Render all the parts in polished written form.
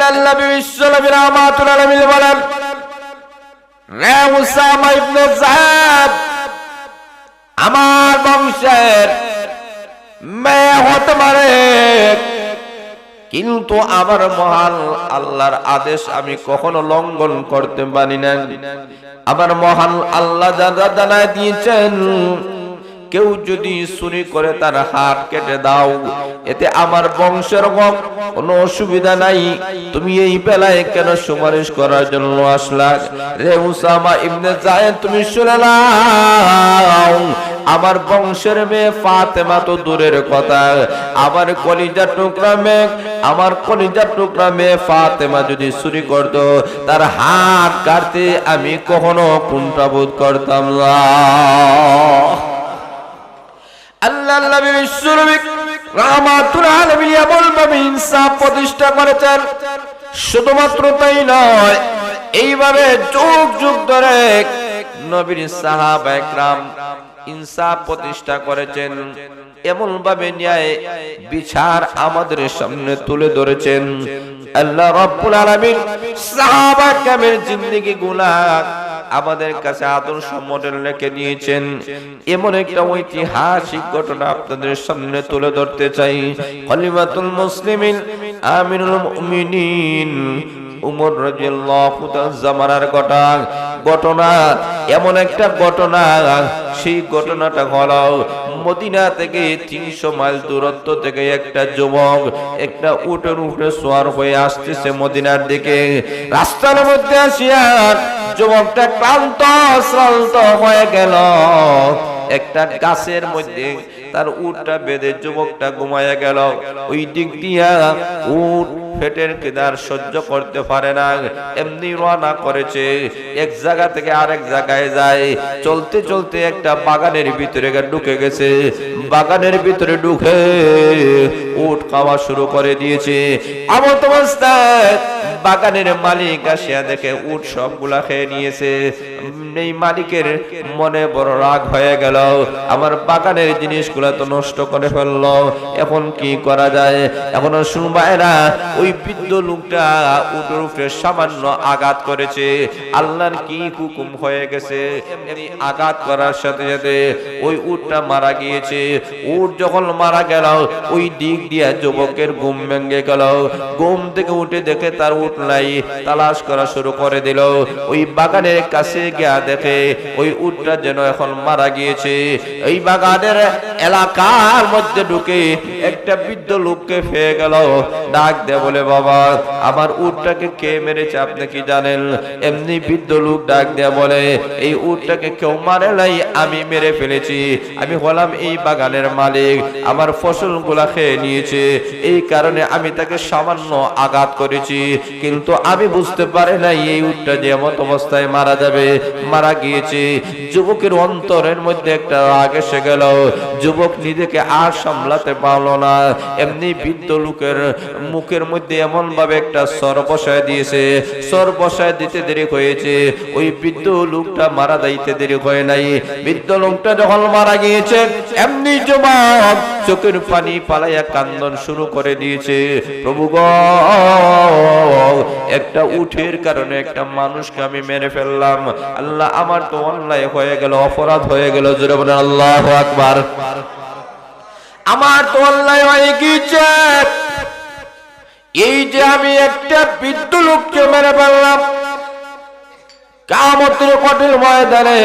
আল্লাহর নবী বিশ্বনবী রাহমাতুল আলামিন বলেন, রে উসামা ইবনে যায়েদ, আমার বংশের মেয়ে হতে পারে, কিন্তু আমার মহান আল্লাহর আদেশ আমি কখনো লঙ্ঘন করতে পারি না। আমার মহান আল্লাহ যা জানায় দিয়েছেন, কেউ যদি চুরি করে তার হাত কেটে দাও, এতে আমার বংশের কোনো অসুবিধা নাই। তুমি এই বেলায় কেন সুপারিশ করার জন্য আসলা? রে উসামা ইবনে যায়েদ, তুমি শুনে নাও, আমার বংশের মেয়ে ফাতেমা তো দূরের কথা, আমার কলিজার টুকরা মেয়ে ফাতেমা যদি চুরি করত, তার হাত কাটতে আমি কখনো কুণ্ঠাবোধ করতাম না। আল্লাহর নবী বিশ্বনবী রাহমাতুল আলামিন এমনভাবে ইনসাফ প্রতিষ্ঠা করেছেন। শুধুমাত্র তাই নয়, এইভাবে যুগ যুগ ধরে নবীর সাহাবায়ে কেরাম ইনসাফ প্রতিষ্ঠা করেছেন, এমন ভাবে ন্যায় বিচার আমাদের সামনে তুলে ধরেছেন। আল্লাহ রাব্বুল আলামিন সাহাবায়ে কেরামের জিন্দেগিগুলো আমাদের কাছে আদর্শ মডেল রেখে দিয়েছেন। এমন একটা ঐতিহাসিক ঘটনা আপনাদের সামনে তুলে ধরতে চাই। খলিফাতুল মুসলিমিন আমিরুল মুমিনিন উমর রাদিয়াল্লাহু তাআলা জামানার ঘটনা, এমন একটা ঘটনা, সেই ঘটনাটা হলো মদিনা থেকে 300 মাইল দূরত্ব থেকে একটা যুবক একটা উটের উপরে সওয়ার হয়ে আসতেছে মদিনার দিকে। রাস্তার মধ্যে আসিয়া যুবকটা ক্লান্ত শ্রান্ত হয়ে গেল। একটা গাছের মধ্যে তার উটটা বেঁধে যুবকটা ঘুমায়া গেল। ওই দিক দিয়া উট পেটের কেদার সহ্য করতে পারে না, এমনি রওনা করেছে। এক জায়গা থেকে আরেক জায়গায় যায়। চলতে চলতে একটা বাগানের ভিতরে ঢুকে গেছে। বাগানের ভিতরে ঢুকে উট খাওয়া শুরু করে দিয়েছে। এমন অবস্থায় বাগানের মালিক আসিয়া দেখে উট সবগুলা খেয়ে নিয়েছে। এই মালিকের মনে বড় রাগ হয়ে গেল, আমার বাগানের জিনিসগুলা তো নষ্ট করে ফেললো, এখন কি করা যায়? এখন শুনবায়রা, ওই বৃদ্ধ লোকটা উটের উপরে সামান্য আঘাত করেছে, আল্লাহর কি হুকুম হয়ে গেছে, এমনি আঘাত করার সাথে সাথে ওই উটটা মারা গিয়েছে। উট যখন মারা গেল, ওই দিক দিয়া যুবকের ঘুম ভেঙে গেল। ঘুম থেকে উঠে দেখে তার উট নাই, তালাশ করা শুরু করে দিল। ওই বাগানের কাছে গিয়া দেখে ওই উটটা যেন এখন মারা গিয়েছে। এই বাগানের এলাকার মধ্যে ঢুকে একটা বৃদ্ধ লোককে পেয়ে গেল। ডাক দে বলে, বাবা, আমার উটটাকে কে মেরেছে আপনি কি জানেন? এমনি বৃদ্ধ লোক ডাক দেয়া বলে, এই উটটাকে কেউ মারে নাই, আমি মেরে ফেলেছি। আমি হলাম এই বাগানের মালিক, আমার ফসলগুলা খেয়ে নিয়েছে, এই কারণে আমি তাকে সামান্য আঘাত করেছি। কিন্তু আমি বুঝতে পারি নাই এই উটটা যে এমন অবস্থায় মারা যাবে, মারা গিয়েছে। যুবকের অন্তরের মধ্যে একটা রাগ এসে গেল। যুবক নিজেকে আর সামলাতে পারলো না। এমনি বৃদ্ধ লোকের মুখের মধ্যে এমন ভাবে একটা সর বসায় দিয়েছে। সর বসায় দিতে দেরি হয়েছে, ওই বৃদ্ধ লোকটা মারা যাইতে দেরি হয় নাই। বৃদ্ধ লোকটা যখন মারা গিয়েছে, এমনি যুবক চোখের পানি পালাইয়া কান্দন শুরু করে দিয়েছে। প্রভু গো, একটা উটের কারণে একটা মানুষকে আমি মেরে ফেললাম। আল্লাহ, আমার তো অন্যায় হয়ে গেল, অপরাধ হয়ে গেল। জোরে বলেন আল্লাহু আকবার। আমার তো অন্যায় হয়ে গিয়েছে, এই যে আমি একটা বৃদ্ধ লোককে মেরে ফেললাম। কিয়ামতের কঠিন ময়দানে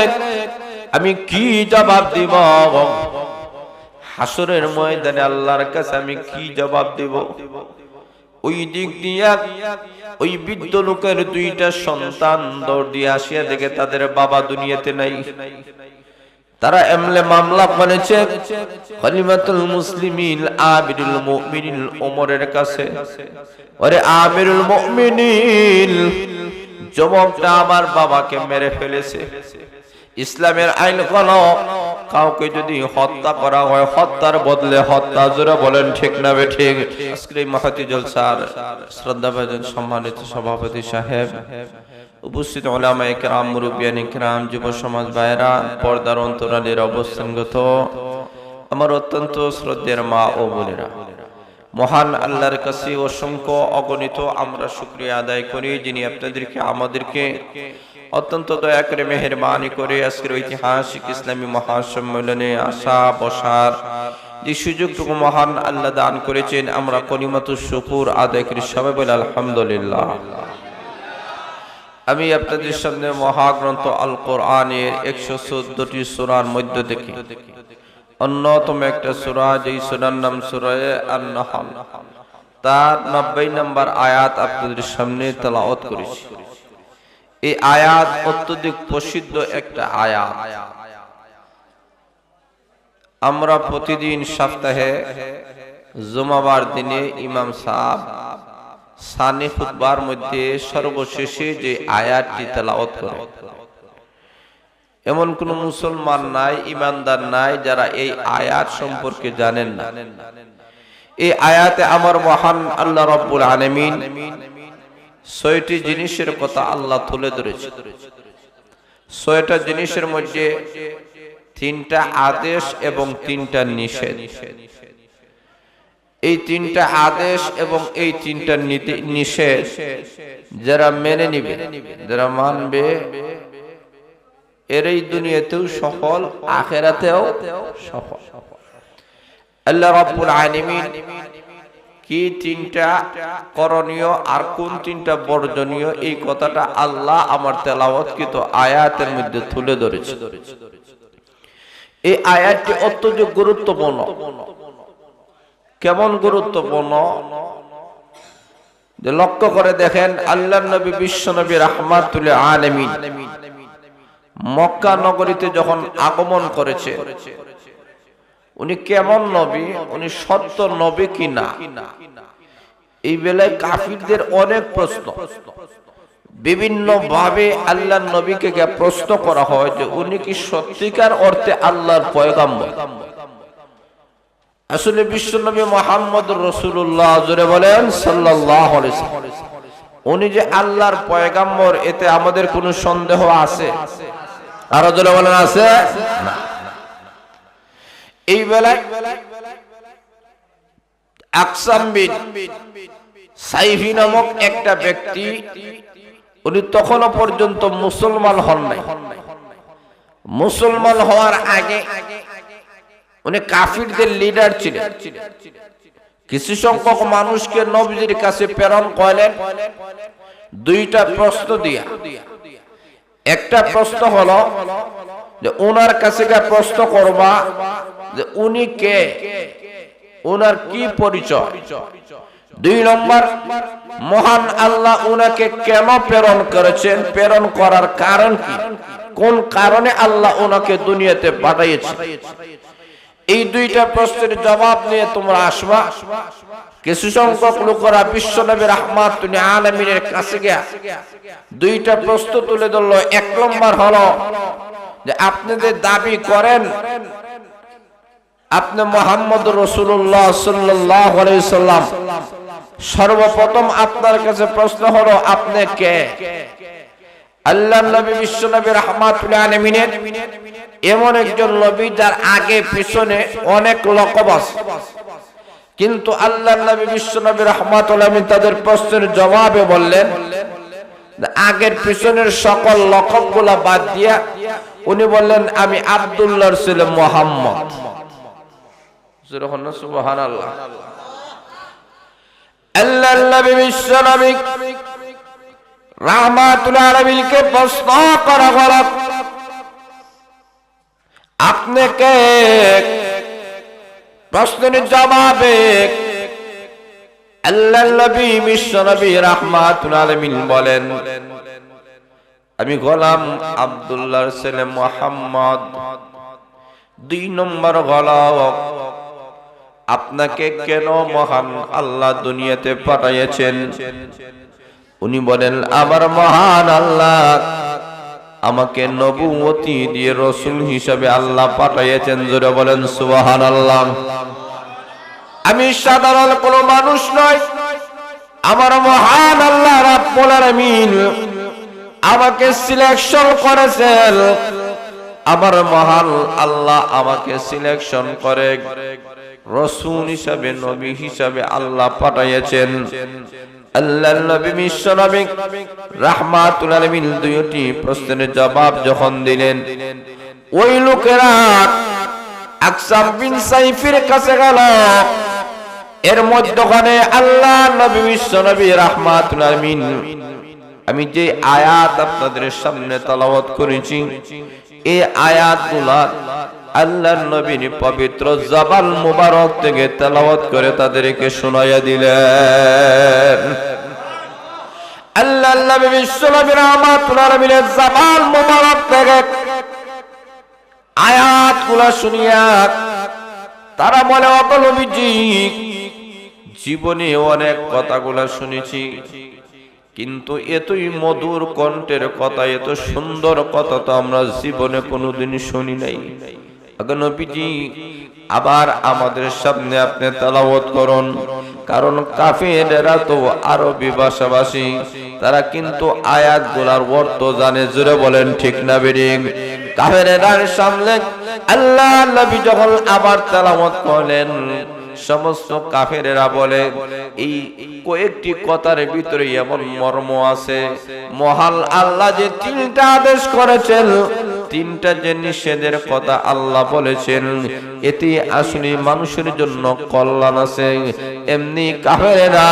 আমি কি জবাব দিব? হাসরের ময়দানে আল্লাহর কাছে আমি কি জবাব দিব? ওই দিক দিয়া ওই বৃদ্ধ লোকের দুইটা সন্তান দৌড় দিয়ে আসিয়া দেখে তাদের বাবা দুনিয়াতে নাই। তারা এমলে মামলা করেছে খলিফাতুল মুসলিমিন আমিরুল মুমিনিন ওমরের কাছে। ওরে আমিরুল মুমিনিন, যুবকটা আমার বাবাকে মেরে ফেলেছে। ইসলামের আইন হলো, কাউকে যদি হত্যা করা হয়, হত্যার বদলে হত্যা। জোরে বলেন ঠিক না বেঠিক? আজকের এই মাহফিল জলসার শ্রদ্ধাভাজন সম্মানিত সভাপতি সাহেব, উপস্থিত উলামায়ে কেরাম, মুরব্বিয়ানে কেরাম, যুব সমাজ ভাইরা, পর্দার অন্তরালের অবস্থানগত আমার অত্যন্ত শ্রদ্ধেয় মা ও বোনেরা, মহান আল্লাহর কাছে অসংখ্য অগণিত আমরা শুকরিয়া আদায় করি, যিনি আপনাদেরকে আমাদেরকে অত্যন্ত দয়া করে মেহেরবানি করে আজকের ঐতিহাসিক ইসলামী মহাসম্মেলনে আসা বসার যে সুযোগটুকু মহান আল্লাহ দান করেছেন। আমরা কলিমাতুশ শুকর আদায় করি, সবাই বলে আলহামদুলিল্লাহ। আমি আপনাদের সামনে মহাগ্রন্থ আল কোরআনের 114টি সূরার মধ্য থেকে অন্যতম একটা সূরা, যেই সূরার নাম সূরা আন-নাহল, তার 90 নম্বর আয়াত আপনাদের সামনে তেলাওয়াত করেছি। এই আয়াত অত্যধিক প্রসিদ্ধ একটা আয়াত। আমরা প্রতিদিন সপ্তাহে জুমাবার দিনে ইমাম সাহেব সানি খুতবার মধ্যে সর্বশেষে যে আয়াতটি তেলাওয়াত করে, এমন কোন মুসলমান নাই, ইমানদার নাই যারা এই আয়াত সম্পর্কে জানেন না। এই আয়াতে আমার মহান আল্লাহ রাব্বুল আলামিন 6টি জিনিসের কথা আল্লাহ তুলে ধরেছে। 6টা জিনিসের মধ্যে 3টা আদেশ এবং 3টা নিষেধ। এই 3টা আদেশ এবং এই 3টা নিষেধ যারা মেনে নিবে, যারা মানবে, এর এই দুনিয়াতেও সফল, আখিরাতেও সফল। আল্লাহ রাব্বুল আলামিন কি 3টা করণীয় আর কোন 3টা বর্জনীয়, এই কথাটা আল্লাহ আমার তেলাওয়াতকৃত আয়াতের মধ্যে তুলে ধরেছে। এই আয়াতটি অত্যন্ত গুরুত্বপূর্ণ। কেমন গুরুত্বপূর্ণ যে লক্ষ্য করে দেখেন, আল্লাহর নবী বিশ্বনবী রাহমাতুল আলামিন মক্কা নগরীতে যখন আগমন করেছে, উনি কেমন নবী, উনি সত্য নবী কিনা, এই বেলায় কাফিরদের অনেক প্রশ্ন। বিভিন্ন ভাবে আল্লাহর নবীকে প্রশ্ন করা হয় যে উনি কি সত্যিকার অর্থে আল্লাহর পয়গাম্বর। আসলে বিশ্বনবী মুহাম্মদুর রাসূলুল্লাহ জোরে বলেন সাল্লাল্লাহু আলাইহি ওয়াসাল্লাম, উনি যে আল্লাহর পয়গাম্বর, এতে আমাদের কোনো সন্দেহ আছে? আরো জোরে বলেন আছে না? এই বেলায় আকসাম বিন সাইফি নামক একটা ব্যক্তি, উনি তখনও পর্যন্ত মুসলমান হন নাই। মুসলমান হওয়ার আগে উনি কাফিরদের লিডার ছিলেন। কিছু সংখ্যক মানুষকে নবীজির কাছে প্রেরণ করলেন 2টা প্রশ্ন দিয়া। একটা প্রশ্ন হলো যে ওনার কাছে প্রশ্ন করবা যে উনি কে, ওনার কি পরিচয়। 2 নম্বর, মহান আল্লাহ ওনাকে কেন প্রেরণ করেছেন, প্রেরণ করার কারণ কি, কোন কারণে আল্লাহ ওনাকে দুনিয়াতে পাঠিয়েছে। এই 2টা প্রশ্নের জবাব নিয়ে তোমরা আসবা। কিছু সংখ্যক লোকেরা বিশ্বনবী রাহমাতুল আলামিনের কাছে গিয়া 2টা প্রশ্ন তুলে ধরল। 1 নম্বর হলো যে আপনি যে দাবি করেন আপনি মুহাম্মদুর রাসূলুল্লাহ সাল্লাল্লাহু আলাইহি সাল্লাম, সর্বপ্রথম আপনার কাছে প্রশ্ন হলো আপনি কে। আল্লাহর নবী বিশ্বনবী রাহমাতুল আলামিনের এমন একজন নবী যার আগে পিছনে অনেক লকব আছে, কিন্তু আল্লাহর নবী বিশ্বনবী রাহমাতুল আলামিন তাদের প্রশ্নের জবাবে বললেন আগের পিছনের সকল লকবগুলা বাদ দিয়া উনি বললেন আমি আব্দুল্লাহর ছেলে মুহাম্মদ। সুবহানাল্লাহ। আল্লাহর নবী বিশ্বনবী রাহমাতুল আলামিনকে প্রশ্ন করা হলো আপনি কে। প্রশ্নের জবাবে আল্লাহর নবী বিশ্বনবী রাহমাতুল আলামিন বলেন আমি গোলাম আব্দুল্লাহর ছেলে মুহাম্মদ। 2 নম্বর হলো আপনাকে কেন মহান আল্লাহ দুনিয়াতে পাঠিয়েছেন। উনি বলেন আমার মহান আল্লাহ আমাকে নবুয়তি দিয়ে রাসূল হিসেবে আল্লাহ পাঠিয়েছেন। জোরে বলেন সুবহানাল্লাহ। আমি সাধারণ কোনো মানুষ নই, আমার মহান আল্লাহ রাব্বুল আলামিন আমাকে সিলেকশন করেছেন। আমার মহান আল্লাহ আমাকে সিলেকশন করে রাসূল হিসাবে নবী হিসাবে আল্লাহ পাঠাইয়াছেন। আল্লাহর নবী বিশ্ব নবী রাহমাতুল আলামিন দুইটি প্রশ্নের জবাব যখন দিলেন, ওই লোকেরা আকসাম বিন সাইফের কাছে গেল। এর মধ্যখানে আল্লাহ নবী বিশ্ব নবী রাহমাতুল আলামিন আমি যে আয়াত আপনাদের সামনে তেলাওয়াত করেছি, এই আয়াতগুলা আল্লাহর নবীর পবিত্র জবান মুবারক থেকে তেলাওয়াত করে তাদেরকে শোনাইয়া দিলেন। আল্লাহর নবী বিশ্ব নবী রাহমাতুল আলামিনের জবান মুবারক থেকে আয়াতগুলা শুনিয়া তারা বলে, ও নবীজি, জীবনে অনেক কথাগুলা শুনেছি, কিন্তু এতই মধুর কণ্ঠের কথা, এত সুন্দর কথা তো আমরা জীবনে কোনোদিন শুনি নাই। নবীজি, আবার আমাদের সামনে আপনি তেলাওয়াত করুন, কারণ কাফেররা তো আরবি ভাষাভাষী, তারা কিন্তু আয়াতগুলার অর্থ জানে। জোরে বলেন ঠিক না বেঠিক? কাফেরদের সামনে আল্লাহ নবী যখন আবার তেলাওয়াত করলেন, সমস্ত কাফেরেরা বলে, এই কয়েকটি কথার ভিতরে এমন মর্ম আছে, মহান আল্লাহ যে তিনটা আদেশ করেছেন, তিনটা যে নিষেধের কথা আল্লাহ বলেছেন, এতে আসলে মানুষের জন্য কল্যাণ আছে। এমনি কাফেরেরা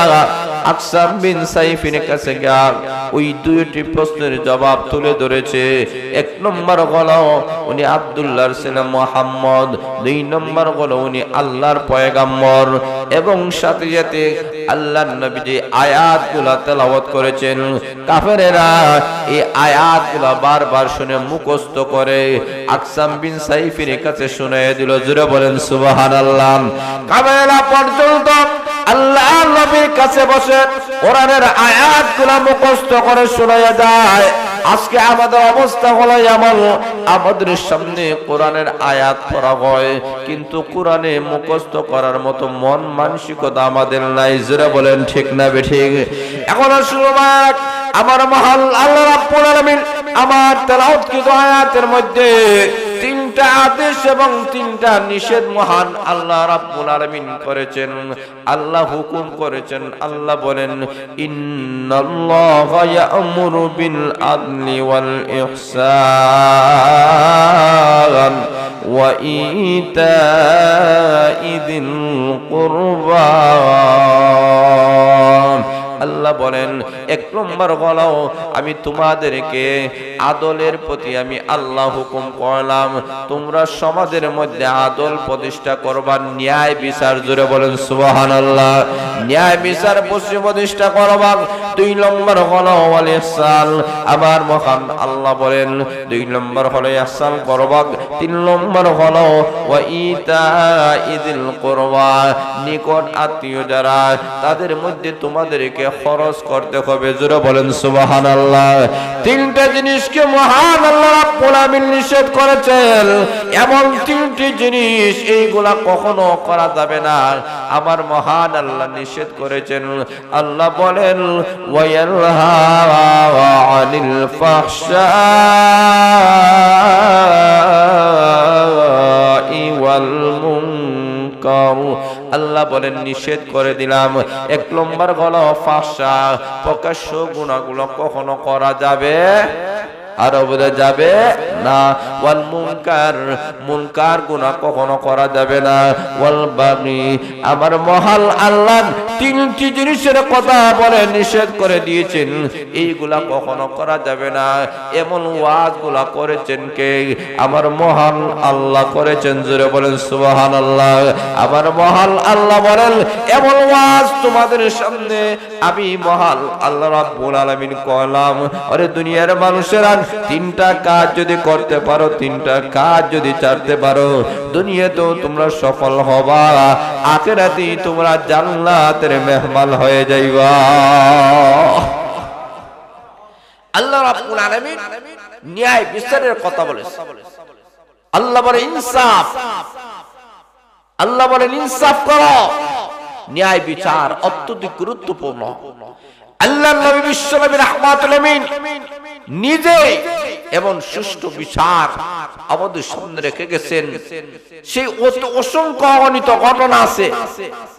আকসাম বিন সাইফের কাছে গিয়ে ওই দুইটি প্রশ্নের জবাব তুলে ধরেছে। এক নম্বর হলো উনি আব্দুল্লাহর ছেলে মুহাম্মদ, দুই নম্বর হলো উনি আল্লাহর পয়গাম্বর, এবং সাথে সাথে আল্লাহর নবী যে আয়াতগুলা তেলাওয়াত করেছেন, কাফেরেরা এই আয়াতগুলা বারবার শুনে মুখস্থ করে আকসাম বিন সাইফের কাছে শুনিয়ে দিল। জোরে বলেন সুবহানাল্লাহ। কাফেররা পর্যন্ত আল্লাহর নবীর কাছে বসে কোরআনের আয়াতগুলা মুখস্থ করে শোনায়া যায়। আজকে আমাদের অবস্থা হলো এমন, আমাদের সামনে কোরআনের আয়াত পড়া হয়, কিন্তু কোরআনে মুখস্থ করার মতো মন মানসিকতা আমাদের নাই। জোরে বলেন ঠিক না বেঠিক? এখন শুনবেন আমার মহান আল্লাহ রাব্বুল আলামিন আমার তেলাওয়াতকৃত আয়াতের মধ্যে তিনটা আদেশ এবং তিনটা নিষেধ মহান আল্লাহ রাব্বুল আলামিন করেছেন, আল্লাহ হুকুম করেছেন। আল্লাহ বলেন, ইন্নাল্লাহা ইয়া'মুরু বিল আদলি ওয়াল ইহসান ওয়া ইতা'i যিল কুরবা। আল্লাহ বলেন, এক নম্বর হলো আমি তোমাদেরকে আদলের প্রতি আমি আল্লাহ হুকুম করলাম, তোমরা সমাজের মধ্যে আদল প্রতিষ্ঠা করবা, ন্যায় বিচার। জোরে বলেন সুবহানাল্লাহ। ন্যায় বিচার প্রতিষ্ঠা করবা। দুই নম্বর হলো ওয়াল ইহসান, আবার মহান আল্লাহ বলেন দুই নম্বর হলো ইহসান করবা। তিন নম্বর হলো ওয়া ইতা'i যিল কুরবা, নিকট আত্মীয় যারা তাদের মধ্যে তোমাদেরকে খরচ করতে হবে। জোরে বলেন সুবহানাল্লাহ। তিনটা জিনিসকে মহান আল্লাহ রাব্বুল আলামিন নিষেধ করেছেন। এমন তিনটি জিনিস এইগুলা কখনো করা যাবে না, আমার মহান আল্লাহ নিষেধ করেছেন। আল্লাহ বলেন, ওয়ায়ানহা আনিল ফাহশাই ওয়াল মুনকার। আল্লাহ বলেন নিষেধ করে দিলাম। এক নম্বর হলো ফাহশা, প্রকাশ্য গুনাহগুলো কখনো করা যাবে আর বোঝা যাবে না। ওয়াল মুনকার, মুনকার গুনাহ কখনো করা যাবে না। ওয়াল বাগি, আমার মহান আল্লাহ তিনটি জিনিসের কথা বলে নিষেধ করে দিয়েছেন, এইগুলা কখনো করা যাবে না। এমন ওয়াজগুলা করেছেন কে? আমার মহান আল্লাহ করেছেন। জোরে বলেন সুবহানাল্লাহ। আমার মহান আল্লাহ বলেন, এমন ওয়াজ তোমাদের সামনে আমি মহান আল্লাহ রাব্বুল আলামিন কইলাম, আরে দুনিয়ার মানুষেরা তিনটা কাজ যদি করতে পারো, তিনটা কাজ যদি ছাড়তে পারো, দুনিয়াতেও তোমরা সফল হবা, আখিরাতে তোমরা জান্নাতের মেহমান হয়ে যাইবা। আল্লাহ রাব্বুল আলামিন ন্যায় বিচারের কথা বলেছেন। আল্লাহ বলে ইনসাফ, আল্লাহ বলেন ইনসাফ করো। ন্যায় বিচার অত্যধিক গুরুত্বপূর্ণ। আল্লাহর নবী বিশ্ব নবী রাহমাতুল আলামিন নিজে এবং সুষ্ঠু বিচার আমাদের সামনে রেখে গেছেন। সেই অসংখ্য অগণিত ঘটনা আছে,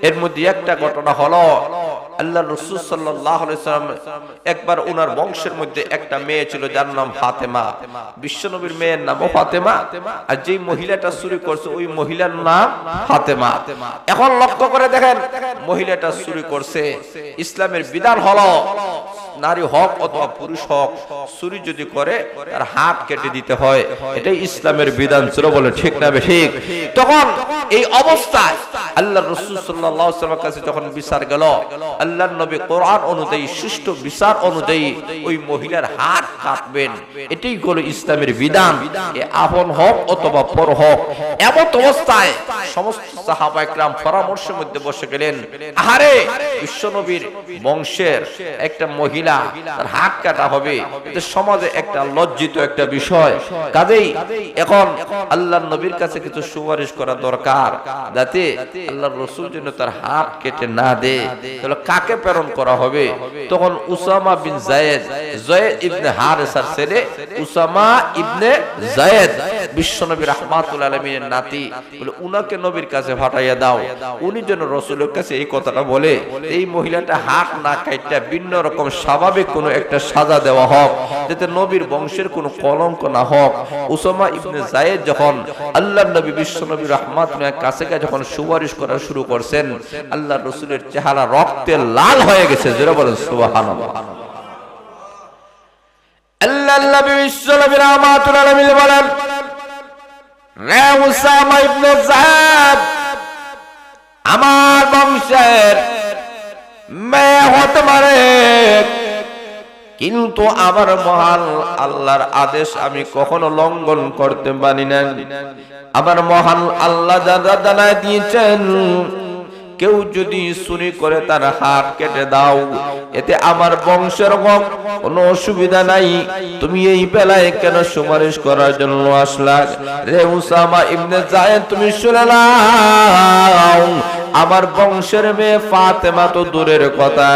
এর মধ্যে একটা ঘটনা হলো আল্লাহর রাসূল সাল্লাল্লাহু আলাইহি ওয়াসাল্লাম একবার ওনার বংশের মধ্যে একটা মেয়ে ছিল যার নাম ফাতেমা। বিশ্বনবীর মেয়ের নামও ফাতেমা, আর যেই মহিলাটা চুরি করছে ওই মহিলার নাম ফাতেমা। এখন লক্ষ্য করে দেখেন, মহিলাটা চুরি করছে, ইসলামের বিধান হলো নারী হক অথবা পুরুষ হক, চুরি যদি করে তার হাত কেটে দিতে হয়, এটাই ইসলামের বিধান ছিল, বলে ঠিক না ঠিক? তখন এই অবস্থায় আল্লাহর রাসূল সাল্লাল্লাহু আলাইহি ওয়াসাল্লামের কাছে যখন বিচার গেল, আল্লাহর নবী কোরআন অনুযায়ী সুষ্ঠু বিচার অনুযায়ী ওই মহিলার হাত কাটবেন, এটাই হলো ইসলামের বিধান, এ আপন হক অথবা পর হক। এমন অবস্থায় সমস্ত সাহাবা একরাম পরামর্শের মধ্যে বসে গেলেন, আহারে বিশ্বনবীর বংশের একটা মহিলা তার হাত কাটা হবে, এটা সমাজে একটা লজ্জিত একটা বিষয়, কাজেই এখন আল্লাহর নবীর কাছে কিছু সুপারিশ করা দরকার, যাতে আল্লাহর রাসূল যেন তার হাত কেটে না দেয়। তাহলে কাকে প্রেরণ করা হবে? তখন উসামা বিন যায়েদ, যায়েদ ইবনে হারেসার ছেলে উসামা ইবনে যায়েদ, বিশ্বনবী রাহমাতুল আলামিনের নাতি, বলে উনাকে নবীর কাছে পাঠাইয়া দাও, উনি যেন রাসূলের কাছে এই কথাটা বলে এই মহিলাটা হাত না কাটটা ভিন্ন রকম স্বাভাবিক কোনো একটা সাজা দেওয়া হোক, যাতে নবীর বংশের কোনো কলঙ্ক না হোক। উসামা ইবনে যায়েদ যখন আল্লাহর নবী বিশ্বনবী রাহমাতুল্লাহ কাছে যখন সুপারিশ করা শুরু করছেন, আল্লাহর রাসূলের চেহারা রক্তে লাল হয়ে গেছে, যারা বলেন সুবহানাল্লাহ। আল্লাহর নবী বিশ্বনবী রাহমাতুল্লাহ আলাইহি বলেন, রে উসামা ইবনে যায়েদ, আমার বংশের মেয়ে হতে পারে, কিন্তু আমার মহান আল্লাহর আদেশ আমি কখনো লঙ্ঘন করতে পারি না। আমার মহান আল্লাহ জানায় দিয়েছেন, কেউ যদি চুরি করে তার হাত কেটে দাও, এতে আমার বংশের কোনো অসুবিধা নাই। তুমি এই বেলায় কেন সুপারিশ করার জন্য আসলা? রে উসামা ইবনে যায়েদ, তুমি শুনে নাও, আমার বংশের মেয়ে ফাতেমা তো দূরের কথা,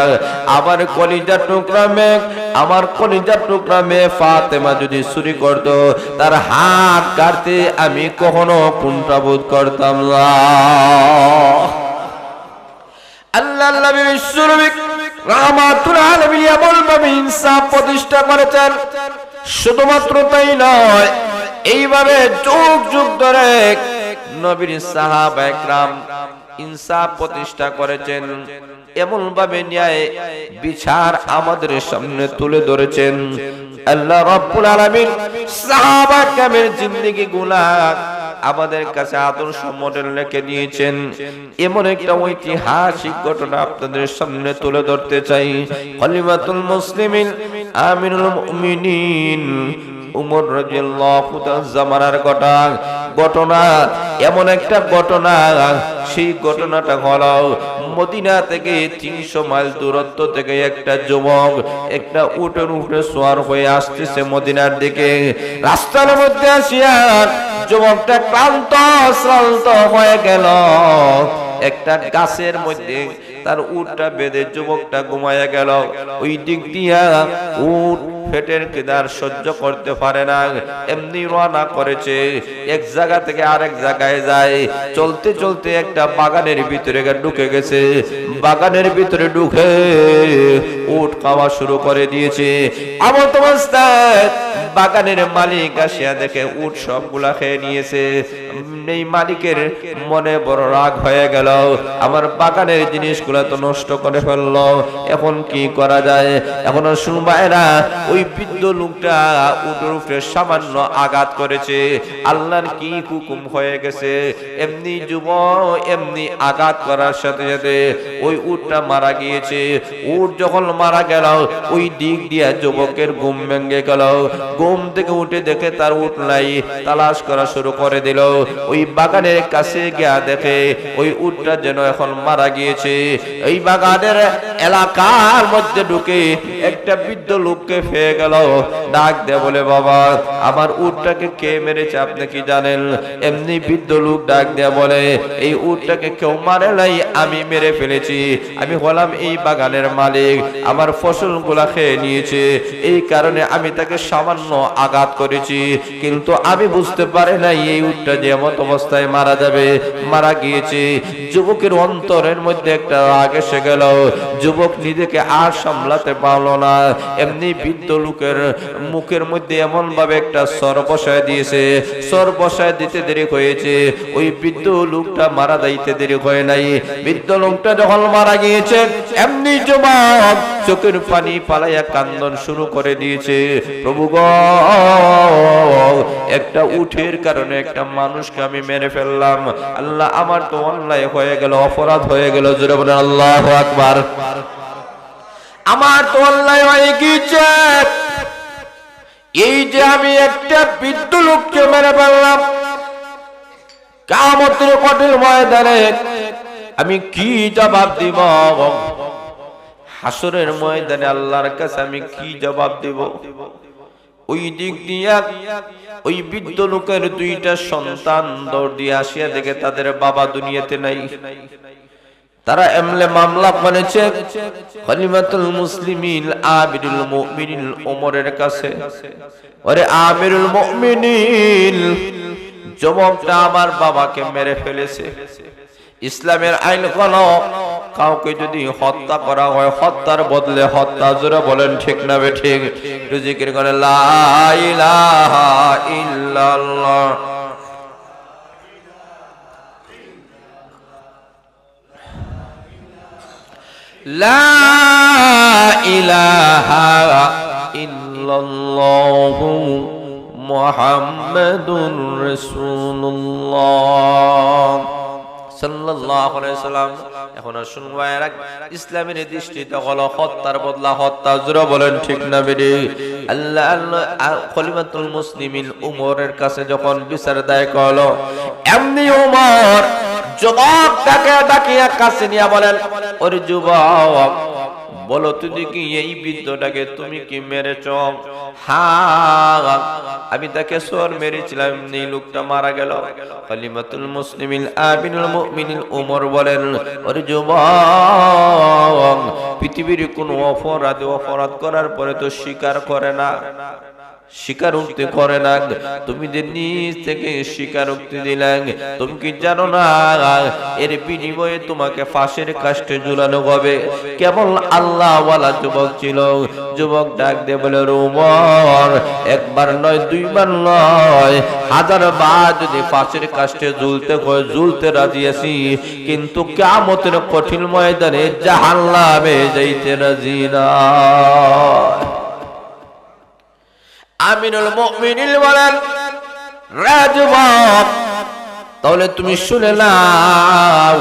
আমার কলিজার টুকরা মেয়ে, আমার কলিজার টুকরা মেয়ে ফাতেমা যদি চুরি করত, তার হাত কাটতে আমি কখনো কুণ্ঠাবোধ করতাম না। আল্লাহর নবী বিশ্বনবী রাহমাতুল আলামিন এমনভাবে ইনসাফ প্রতিষ্ঠা করেছেন, শুধুমাত্র তাই নয়, এইভাবে যুগ যুগ ধরে নবীর সাহাবা একরাম ইনসাফ প্রতিষ্ঠা করেছেন, এমন ভাবে ন্যায় বিচার আমাদের সামনে তুলে ধরেছেন। আল্লাহ রাব্বুল আলামিন সাহাবা কেরামের জিন্দেগি গুলা আমাদের কাছে আদর্শ মডেল রেখে দিয়েছেন। এমন একটা ঐতিহাসিক ঘটনা আপনাদের সামনে তুলে ধরতে চাই। খলিফাতুল মুসলিমিন আমিরুল মুমিনিন উমর রাদিয়াল্লাহু তাআলা জামানার ঘটনা, এমন একটা ঘটনা, সেই ঘটনাটা হলো মদিনা থেকে 300 মাইল দূরত্ব থেকে একটা যুবক একটা উটের উপরে সওয়ার হয়ে আসতেছে মদিনার দিকে। রাস্তার মধ্যে আসিয়া যুবকটা ক্লান্ত শ্রান্ত হয়ে গেল। একটা গাছের মধ্যে তার উটটা বেঁধে যুবকটা ঘুমায়া গেল। ওই দিক দিয়া উট পেটের খিদার সহ্য করতে পারে না, এমনি রওনা করেছে, এক জায়গা থেকে আরেক জায়গায় যায়। চলতে চলতে একটা বাগানের ভিতরে ঢুকে গেছে। বাগানের ভিতরে ঢুকে উট খাওয়া শুরু করে দিয়েছে। এমত অবস্থায় বাগানের মালিক আসিয়া দেখে উট সবগুলা খেয়ে নিয়েছে। এই মালিকের মনে বড় রাগ হয়ে গেল, আমার বাগানের জিনিসগুলা তো নষ্ট করে ফেললো, এখন কি করা যায়? এখন শুনবায়রা, ওই বৃদ্ধ লোকটা উটের উপরে সামান্য আঘাত করেছে, আল্লাহর কি হুকুম হয়ে গেছে, এমনি এমনি আঘাত করার সাথে সাথে ওই উটটা মারা গিয়েছে। উট যখন মারা গেল, ওই দিক দিয়া যুবকের ঘুম ভেঙে গেল। ঘুম থেকে উঠে দেখে তার উট নাই, তালাশ করা শুরু করে দিল। ওই বাগানের কাছে গিয়া দেখে ওই উটটা যেন এখন মারা গিয়েছে। এই বাগানের এলাকার মধ্যে ঢুকে একটা বৃদ্ধ লোককে হয়ে গেল। ডাক দে বলে, বাবা আমার উটটাকে কে মেরেছে আপনি কি জানেন? এমনি বৃদ্ধ লোক ডাক দেয়া বলে, এই উটটাকে কেউ মারে নাই, আমি মেরে ফেলেছি। আমি হলাম এই বাগানের মালিক, আমার ফসলগুলা খেয়ে নিয়েছে, এই কারণে আমি তাকে সামান্য আঘাত করেছি, কিন্তু আমি বুঝতে পারি নাই এই উটটা যে এমন অবস্থায় মারা যাবে। মারা গিয়েছে। যুবকের অন্তরের মধ্যে একটা রাগ এসে গেল। যুবক নিজেকে আর সামলাতে পারলো না। এমনি বৃদ্ধ লোকের মুখের মধ্যে এমন ভাবে একটা সর বসায় দিয়েছে, সর বসায় দিতে দেরি হয়েছে। ওই বৃদ্ধ লোকটা মারা যাইতে দেরি হয় নাই। বৃদ্ধ লোকটা যখন মারা গিয়েছে, এমনি যুবক চোখের পানি পালাইয়া কান্দন শুরু করে দিয়েছে। প্রভু গো, একটা উটের কারণে একটা মানুষকে আমি মেরে ফেললাম। আল্লাহ, আমার তো অন্যায় হয়ে গেল, অপরাধ হয়ে গেল। জোরে বলেন আল্লাহু আকবার। আমার তো অন্যায় হয়ে গিয়েছে, এই যে আমি একটা বৃদ্ধ লোককে মেরে ফেললাম। কিয়ামতের কঠিন ময়দানে আমি কি জবাব দিব? হাসরের ময়দানে আল্লাহর কাছে আমি কি জবাব দেব? ওই দিক দিয়া ওই বৃদ্ধ লোকের দুইটা সন্তান দৌড় দিয়ে আসিয়া দেখে তাদের বাবা দুনিয়াতে নাই। তারা এমলে মামলা করেছে খলিফাতুল মুসলিমিন আমিরুল মুমিনিন ওমরের কাছে। ওরে আমিরুল মুমিনিন, যুবকটা আমার বাবাকে মেরে ফেলেছে। ইসলামের আইন হলো কাউকে যদি হত্যা করা হয়, হত্যার বদলে হত্যা। জোরে বলেন ঠিক না বেঠিক? জিকির করে লা ইলাহা ইল্লাল্লাহ, লা ইলাহা ইল্লাল্লাহু মুহাম্মাদুর রাসূলুল্লাহ সাল্লাল্লাহু আলাইহি ওয়াসাল্লাম। এখন আসুন ভাইরা, ইসলামের দৃষ্টিতে হলো হত্যার বদলা হত্যা। জোরে বলেন ঠিক না বেরি? আল্লাহ খলিফাতুল মুসলিমিন উমরের কাছে যখন বিচার দায় করলো, এমনি উমর যুবকটাকে ডাকিয়া কাছে নিয়ে বলেন, ওরে যুবক, বলো তুমি কি এই বৃদ্ধটাকে তুমি কি মেরেছ? হ্যাঁ, আমি তাকে সর মেরেছিলাম, এই লোকটা মারা গেল। খলিফাতুল মুসলিমিন আমিরুল মুমিনিন ওমর বলেন, ওরে যুবক, পৃথিবীর কোন অপরাধ করার পরে তো স্বীকার করে না, স্বীকারোক্তি করে না। তুমি যে নিজ থেকে স্বীকারোক্তি দিলেন, তুমি কি জানো না এর বিনিময়ে তোমাকে ফাঁসির কাস্টে ঝুলানো হবে? কেবল আল্লাহ ওয়ালা যুবক ছিল। যুবক ডাক দিয়ে বলে, ওমর, একবার নয়, দুইবার নয়, 1000 বার যদি ফাঁসির কাস্টে ঝুলতে হয়, ঝুলতে রাজি আছি, কিন্তু কিয়ামতের কঠিন ময়দানে জাহান্নামে যাইতে রাজি না। আমিরুল মুমিনিন বলেন, রে যুবক, তাহলে তুমি শুনে নাও,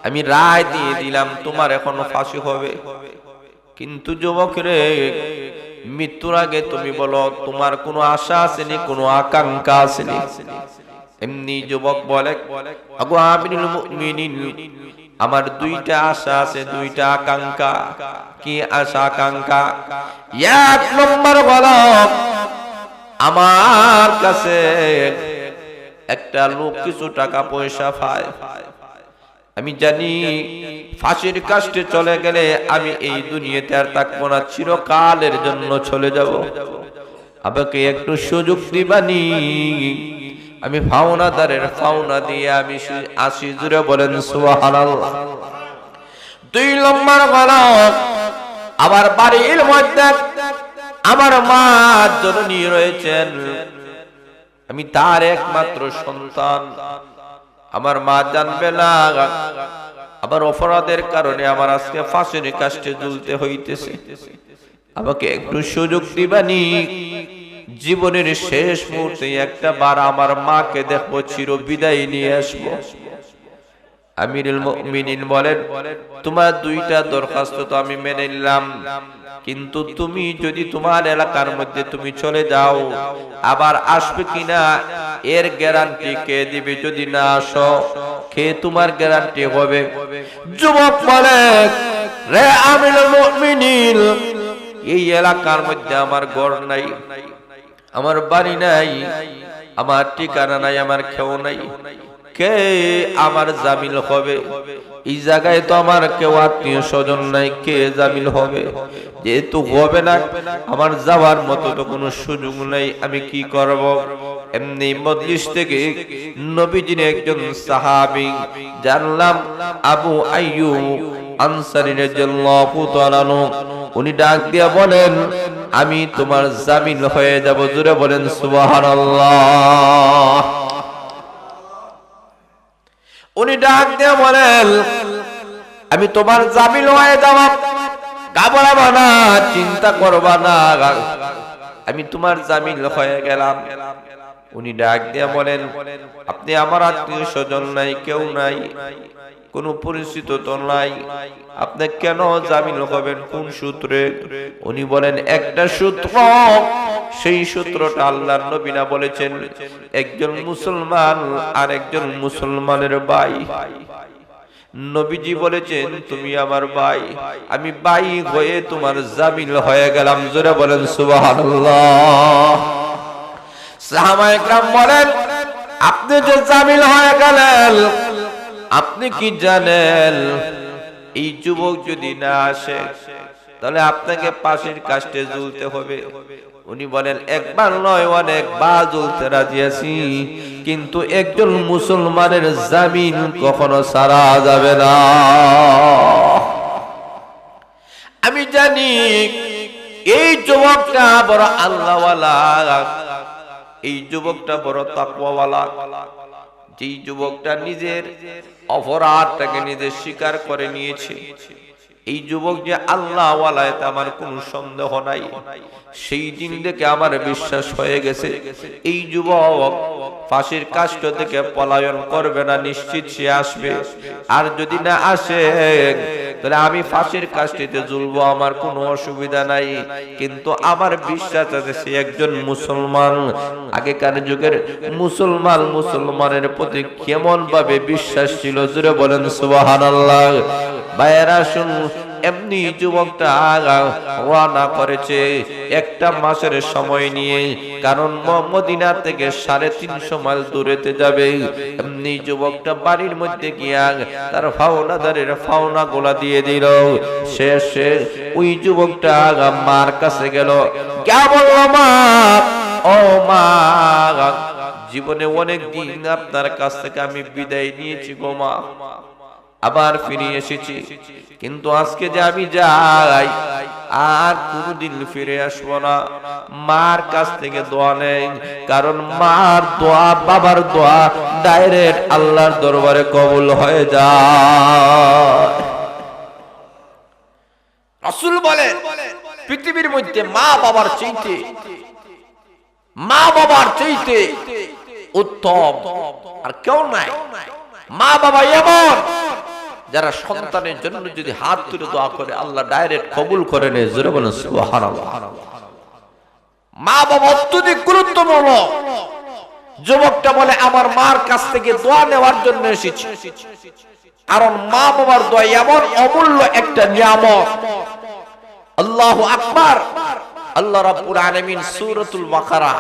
আমি রায় দিয়ে দিলাম, তোমার এখন ফাঁসি হবে। কিন্তু যুবক রে, মৃত্যুর আগে তুমি বলো তোমার কোনো আশা আসেনি, কোনো আকাঙ্ক্ষা আসেনি? এমনি যুবক বলে, আগো আমিরুল মুমিনিন, আমার দুইটা আশা আছে, দুইটা আকাঙ্ক্ষা। কি আশা আকাঙ্ক্ষা? এক নম্বর হলো, আমার কাছে একটা লোক কিছু টাকা পয়সা পায়, আমি জানি ফাঁসির কাস্টে চলে গেলে আমি এই দুনিয়াতে আর থাকবো না, চিরকালের জন্য চলে যাব। আমাকে একটু সুযোগ দিবানি, আমি ফাওনাদারের ফাওনা দিয়ে আমি আসি। জুড়ে বলেন সুবহানাল্লাহ। 2 নম্বর হলো, আমার বাড়ির মধ্যে আমার মা জননী রয়েছেন, আমি তার একমাত্র সন্তান। আমার মা জানবে না আমার অপরাধের কারণে আমার আজকে ফাঁসির কাস্টে ঝুলতে হইতেছে। আমাকে একটু সুযোগ দিবানি, জীবনের শেষ মুহূর্তে একটা বার আমার মাকে দেখবো, চির বিদায় নিয়ে আসবো। আমিরুল মুমিনিন বলেন, তোমার দুইটা দরখাস্ত তো আমি মেনে নিলাম, কিন্তু তুমি যদি তোমার এলাকার মধ্যে তুমি চলে যাও, আবার আসবে কিনা এর গ্যারান্টি কে দিবে? যদি না আসো, কে তোমার গ্যারান্টি হবে? যুবক বলে, রে আমিরুল মুমিনিন, এই এলাকার মধ্যে আমার ঘর নাই, আমার বাড়ি নাই, আমার ঠিকানা নাই, আমার কেউ নাই, কে আমার জামিল হবে? এই জায়গায় তো আমার কেউ আত্মীয় স্বজন নাই, কে জামিল হবে? যেহেতু হবে না, আমার যাওয়ার মতো তো কোনো সুযোগ নাই, আমি কি করব? এমনি মজলিস থেকে নবীজির একজন সাহাবী জানলাম আবু আইয়ুব আনসারী রাদিয়াল্লাহু তাআলা আনহু, উনি ডাক দিয়া বলেন, আমি তোমার জামিল হয়ে যাব। জোরে বলেন সুবহানাল্লাহ। উনি ডাক দিয়ে বলেন, আমি তোমার জামিল হয়ে যাব, ঘাবড়াবা না, চিন্তা করবা না, আমি তোমার জামিল হয়ে গেলাম। উনি ডাক দিয়ে বলেন, আপনি আমার আত্মীয় স্বজন নাই, কেউ নাই, কোনো পরিচিত তো নাই, আপনি কেন জামিল হবেন? কোন সূত্রে? উনি বলেন, একটা সূত্র, সেই সূত্রটা আল্লাহর নবী না বলেছেন, একজন মুসলমান আর একজন মুসলমানের ভাই। নবীজি বলেছেন, তুমি আমার ভাই, আমি ভাই হয়ে তোমার জামিল হয়ে গেলাম। জোরে বলেন সুবহানাল্লাহ। সাহাবায়ে কেরাম বলেন, আপনি যে জামিল হয়ে গেলেন, আপনি কি জানেন এই যুবক যদি না আসে তাহলে আপনাকে পাশের কাস্টে ঝুলতে হবে? উনি বলেন, একবার নয়, অনেকবার ঝুলতে রাজি আছি, কিন্তু একজন মুসলমানের জামিন কখনো ছাড়া যাবে না। আমি জানি এই যুবকটা বড় আল্লাহওয়ালা, এই যুবকটা বড় তাকওয়াওয়ালা, যেই যুবকটা নিজের অপরাধটাকে নিজে স্বীকার করে নিয়েছে, এই যুবক যে আল্লাহওয়ালা, এতে আমার কোনো সন্দেহ নাই। সেই দিন থেকে আমার বিশ্বাস হয়ে গেছে, এই যুবক ফাঁসির কাষ্ট থেকে পলায়ন করবে না, নিশ্চিত সে আসবে। আর যদি না আসে তাহলে আমি ফাঁসির কাষ্টিতে ঝুলবো, আমার কোনো অসুবিধা নাই। কিন্তু আমার বিশ্বাস আছে সে একজন মুসলমান। আগেকার যুগের মুসলমানের প্রতি কেমন ভাবে বিশ্বাস ছিল, জোরে বলেন সুবহানাল্লাহ। ভাইয়েরা শুন, এমনি যুবকটা রওনা করেছে একটা মাসের সময় নিয়ে, কারণ মদিনা থেকে 350 মাইল দূরেতে যাবে। এমনি যুবকটা বাড়ির মধ্যে গিয়া তার ফাওনাদারের ফাওনা গোলা দিয়ে দিল। শেষে ওই যুবকটা মার কাছে গেল, কে বলল, মা, ও মা, জীবনে অনেক দিন আপনার কাছ থেকে আমি বিদায় নিয়েছি গো মা, আবার ফিরে এসেছি, কিন্তু আজকে যে আমি যাই আর কোনদিন ফিরে আসবো না। মার কাছ থেকে দোয়া নেই, কারণ মার দোয়া, বাবার দোয়া ডাইরেক্ট আল্লাহর দরবারে কবুল হয়ে যায়। রাসূল বলেন, পৃথিবীর মধ্যে মা বাবার চাইতে উত্তম আর কেউ নাই। মা বাবা এমন যারা সন্তানের জন্য যদি হাত তুলে দোয়া করে আল্লাহ ডাইরেক্ট কবুল করে নেয়। জোরে বলেন সুবহানাল্লাহ। মা বাবা অত্যধিক গুরুত্বপূর্ণ। যুবকটা বলে, আমার মার কাছ থেকে দোয়া নেওয়ার জন্য এসেছি, কারণ মা বাবার দোয়া এমন অমূল্য একটা নিয়ামত। আল্লাহু আকবার। আল্লাহ রাব্বুল আলামিন সূরাতুল বাকারা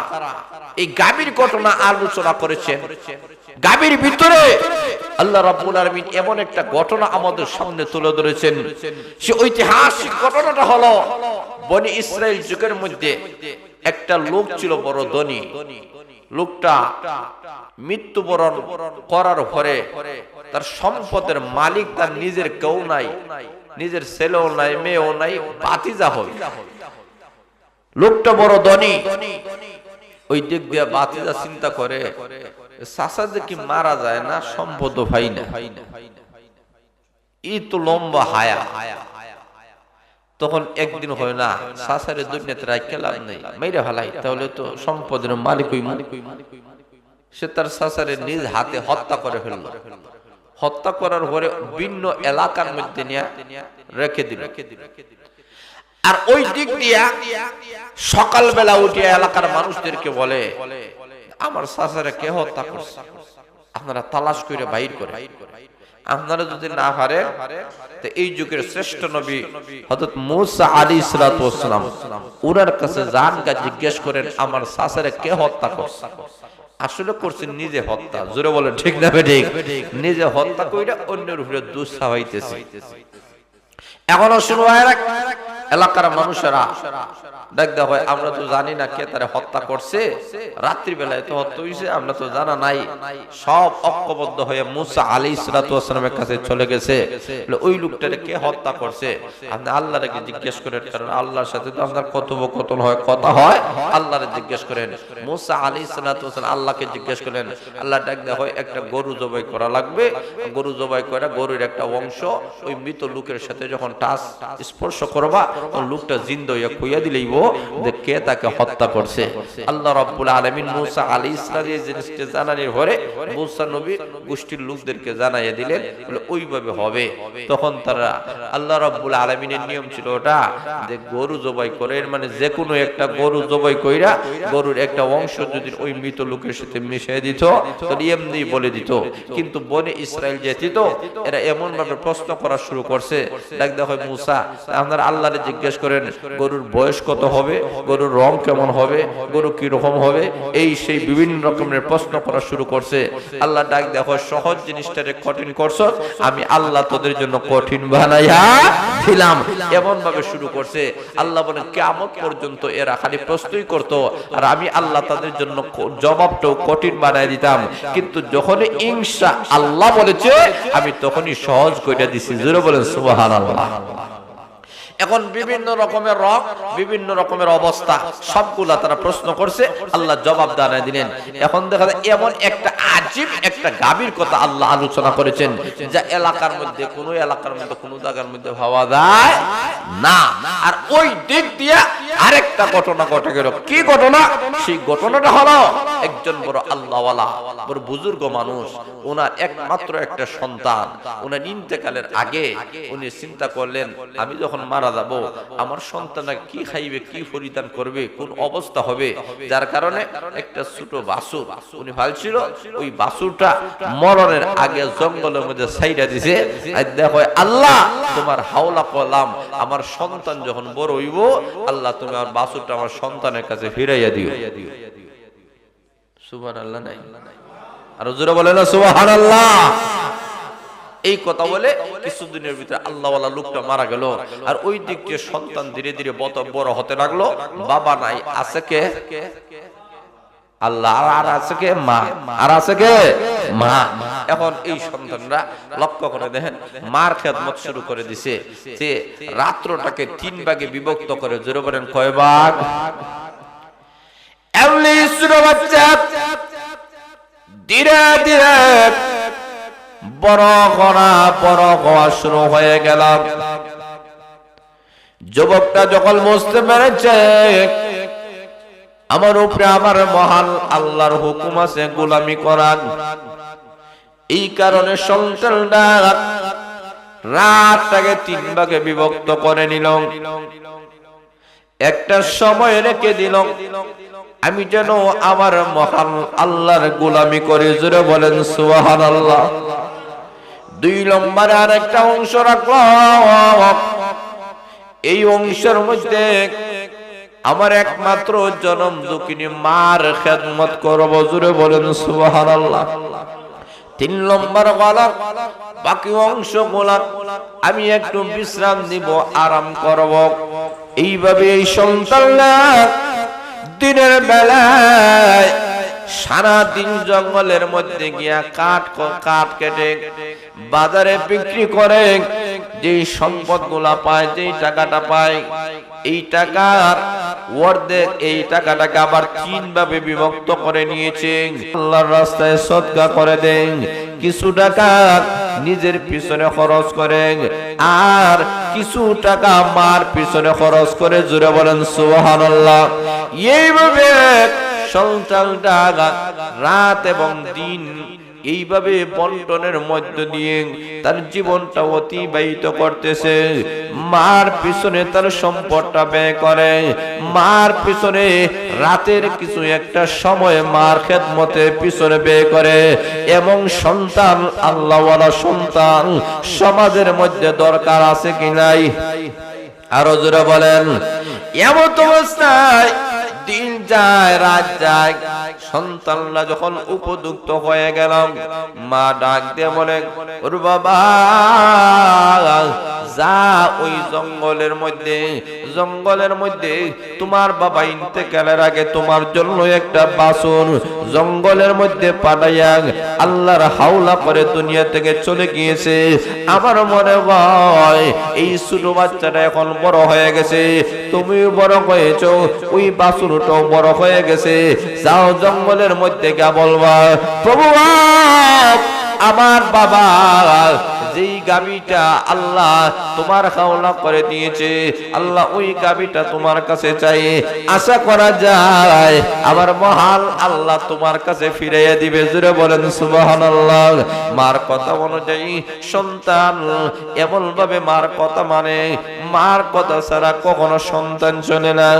এই গাভীর ঘটনা আলোচনা করেছেন। গাভীর ভিতরে আল্লাহ রাব্বুল আলামিন এমন একটা ঘটনা আমাদের সামনে তুলে ধরেছেন। সে ঐতিহাসিক ঘটনাটা হলো, বনি ইসরাইল যুগের মধ্যে একটা লোক ছিল বড় ধনী। লোকটা মৃত্যুবরণ করার পরে তার সম্পদের মালিক তার নিজের কেউ নাই, নিজের ছেলেও নাই, মেয়েও নাই, ভাতিজা হয়। লোকটা বড় ধনী। ওই দিক দিয়ে ভাতিজা চিন্তা করে, চাচা যে কি মারা যায় না, সম্পদ ভাই না, এই তো লম্বা হায়া। তখন একদিন হয় না, চাচারে দুনিয়াতে রাখতে লাভ নেই, মেরে ফেলাই, তাহলে তো সম্পদের মালিক। সে তার চাচারে নিজ হাতে হত্যা করে ফেলল। হত্যা করার পরে ভিন্ন এলাকার মধ্যে নিয়ে রেখে দিল। আর ওই দিক দিয়া সকালবেলা উঠিয়া এলাকার মানুষদেরকে বলে, আমার চাচারে কে হত্যা করছে, আপনারা তালাশ করে বাইর করে। আপনারা যদি না পারে তো এই যুগের শ্রেষ্ঠ নবী হযরত মূসা আলাইহিস সালাতু ওয়াস সালাম ওনার কাছে যান গা জিজ্ঞেস করেন আমার চাচারে কে হত্যা করছে। আসলে করছেন নিজে হত্যা, জোরে বলেন ঠিক না ঠিক? নিজে হত্যা কইরা অন্যের উপরে দোষ চাপাইতেছে। এখনো শুনো এলাকার মানুষেরা দেখতে হয় আমরা তো জানি না কে তারে হত্যা করছে, রাত্রি বেলায় তো হত্যা হইছে আমরা তো জানা নাই। সব ঐক্যবদ্ধ হয়ে মূসা আলাইহিস সালাতু ওয়াস সালামের কাছে চলে গেছে, ওই লোকটারে কে হত্যা করছে আপনি আল্লাহরে জিজ্ঞেস করেন, কারণ আল্লাহর সাথে তো আপনার কথোপকথন হয়, কথা হয়, আল্লাহরে জিজ্ঞেস করেন। মূসা আলাইহিস সালাতু ওয়াস সালাম আল্লাহকে জিজ্ঞেস করেন, আল্লাহ ডাকতে হয় একটা গরু জবাই করা লাগবে, গরু জবাই করে গরুর একটা অংশ ওই মৃত লোকের সাথে যখন টাচ স্পর্শ করবা ওই লোকটা জিন্দা হইয়া কইয়া দিলেই যে কে তাকে হত্যা করছে। আল্লাহ রাব্বুল আলামিন মূসা আলাইহিস সালাম এই জিনিসটা জানানোর পরে মূসা নবী গোষ্ঠীর লোকদেরকে জানাইয়া দিলেন, বলে ওইভাবে হবে। তখন তারা আল্লাহ রাব্বুল আলামিনের নিয়ম ছিল ওটা যে গরু জবাই করে, এর মানে যে কোনো একটা গরু জবাই কইরা গরুর একটা অংশ যদি ওই মৃত লোকের সাথে মিশিয়ে দিত তাহলে এমনি বলে দিত। কিন্তু বনে ইসরাইল যেত এরা এমন ভাবে প্রশ্ন করা শুরু করছে, দেখ দেখো মূসা আপনারা আল্লাহরে জিজ্ঞেস করেন গরুর বয়স কত হবে, গরুর রং কেমন হবে, গরু কি রকম হবে, এই সেই বিভিন্ন রকমের প্রশ্ন করা শুরু করছে। আল্লাহ ডাক দেখো সহজ জিনিসটারে কঠিন করছো, আমি আল্লাহ তোদের জন্য কঠিন বানাইয়া দিলাম, এমন ভাবে শুরু করছে। আল্লাহ বলেন কিয়ামত পর্যন্ত এরা খালি প্রশ্নই করতো আর আমি আল্লাহ তাদের জন্য জবাবটাও কঠিন বানাই দিতাম, কিন্তু যখন ইনশা আল্লাহ বলেছে আমি তখনই সহজ কইরা দিছি। জোরে বলেন সুবহানাল্লাহ। এখন বিভিন্ন রকমের রং, বিভিন্ন রকমের অবস্থা, সবগুলা তারা প্রশ্ন করছে, আল্লাহ জবাব দাঁড়ায় দিলেন। এখন দেখা যায় এমন একটা আজীব একটা গাভীর কথা আল্লাহ আলোচনা করেছেন যা এলাকার মধ্যে কোনো জায়গার মধ্যে ভাবা যায় না। আর ওই দিক দিয়ে আরেকটা ঘটনা ঘটে গেল। কি ঘটনা? সেই ঘটনাটা হলো একজন বড় আল্লাহওয়ালা, বড় বুজুর্গ মানুষ, ওনার একমাত্র একটা সন্তান, ওনার ইন্তেকালের আগে উনি চিন্তা করলেন আমি যখন মারা যাব আমার সন্তানরা কি খাইবে, কি পরিধান করবে, কোন অবস্থা হবে। যার কারণে একটা ছোট বাছুর উনি ভালছিল, ওই বাছুরটা মরণের আগে জঙ্গলের মধ্যে ছাইড়া দিছে। আর দেখো আল্লাহ তোমার হাওলা করলাম, আমার সন্তান যখন বড় হইব আল্লাহ তুমি আমার বাছুরটা আমার সন্তানের কাছে ফিরাইয়া দিও। সুবহানাল্লাহ নাই? আর জোরে বলে না সুবহানাল্লাহ। এই কথা বলে কিছুদিনের ভিতরে আল্লাহওয়ালা লোকটা মারা গেল। আর ওই দিক দিয়ে সন্তান ধীরে ধীরে বড় হতে লাগলো। বাবা নাই, আছে কে? আল্লাহ। আর আছে কে? মা। আর আছে কে? মা। এখন এই সন্তানরা লক্ষ্য করে দেখেন মার খেদমত শুরু করে দিছে, যে রাত্রটাকে 3 ভাগে বিভক্ত করে। জোরে বলেন কয় ভাগ? এমনি ছোট বাচ্চা ধীরে ধীরে বড় হওয়া শুরু হয়ে গেল। যুবকটা যখন বুঝতে পেরেছে আমার উপরে আমার মহান আল্লাহর হুকুম আছে গোলামি করার, এই কারণে সন্তানটা রাতটাকে 3 ভাগে বিভক্ত করে নিল। একটা সময় রেখে দিল আমি যেন আমার মহান আল্লাহর গোলামি করে। জোরে বলেন সুবহানাল্লাহ। 2 নম্বরে আর একটা অংশ রাখলো, এই অংশের মধ্যে আমার একমাত্র জনম দুঃখিনী মার খেদমত করব। জোরে বলেন সুবহানাল্লাহ। 3 নম্বর গলা বাকি অংশগুলা আমি একটু বিশ্রাম দিব, আরাম করব। এইভাবে এই সন্তানরা দিনের বেলায় সারা দিন জঙ্গলের মধ্যে গিয়া কাঠ কেটে বাজারে বিক্রি করে যে সম্পদগুলা পায়, যে টাকাটা পায়, এই টাকার অর্ধেক এই টাকাটাকে আবার 3 ভাবে বিভক্ত করে নিয়েছে। আল্লাহর রাস্তায় সদকা করে দেন, কিছু টাকা নিজের পিছনে খরচ করেন, আর কিছু টাকা মার পিছনে খরচ করে। জোরে বলেন সুবহানাল্লাহ। এইভাবে সন্তানটা রাত এবং দিন এইভাবে বন্টনের মধ্য দিয়ে তার জীবনটা অতিবাহিত করতেছে। মার পিছনে তার সম্পদটা ব্যয় করে, মার পিছনে রাতের কিছু একটা সময় মার খেদমতে পিছনে ব্যয় করে। এবং সন্তান, আল্লাহওয়ালা সন্তান সমাজের মধ্যে দরকার আছে কি নাই? আরো জোরে বলেন। এমন অবস্থায় দিন যায়, রাত যায়, সন্তানরা যখন উপযুক্ত হয়ে গেল, মা ডাক দিয়ে বলে, ওর বাবা যা ওই জঙ্গলের মধ্যে তোমার বাবা ইন্তেকালের আগে তোমার জন্য একটা বাছুর জঙ্গলের মধ্যে পাঠাইয়া আল্লাহর হাওলা করে দুনিয়া থেকে চলে গিয়েছে। আমার মনে হয় এই ছোট বাচ্চাটা এখন বড় হয়ে গেছে, তুমিও বড় হয়েছো, ওই বাছুরটাও বড় হয়ে গেছে, যাও জঙ্গলের মধ্যে গিয়ে বলবা, প্রভু আমার বাবা যেই গাভীটা আল্লাহ তোমার হাওলা করে দিয়েছে, আল্লাহ ওই গাভীটা তোমার কাছে চাই, আশা করা যায় আমার মহান আল্লাহ তোমার কাছে ফিরাইয়া দিবে। জোরে বলেন সুবহানাল্লাহ। মার কথা অনুযায়ী সন্তান এমন ভাবে মার কথা মানে, মার কথা ছাড়া কখনো সন্তান চলে না।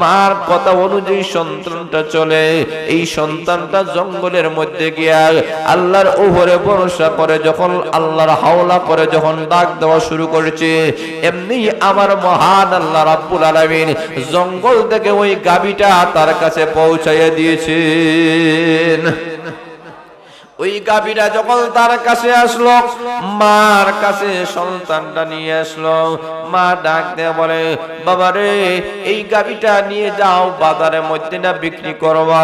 মার কথা অনুযায়ী সন্তানটা চলে। এই সন্তানটা জঙ্গলের মধ্যে গিয়া আল্লাহর উপরে ভরসা করে যখন আল্লাহর হাওলা করে যখন ডাক দেওয়া শুরু করেছে, এমনি আমার মহান আল্লাহ রাব্বুল আলামিন জঙ্গল থেকে ওই গাভীটা তার কাছে পৌঁছাইয়া দিয়েছেন। ওই গাভীরা যখন তার কাছে আসলো, মার কাছে সন্তানটা নিয়ে আসলো, মা ডাক দিয়ে বলে, বাবা রে এই গাভীটা নিয়ে যাও বাজারের মধ্যে না বিক্রি করবা।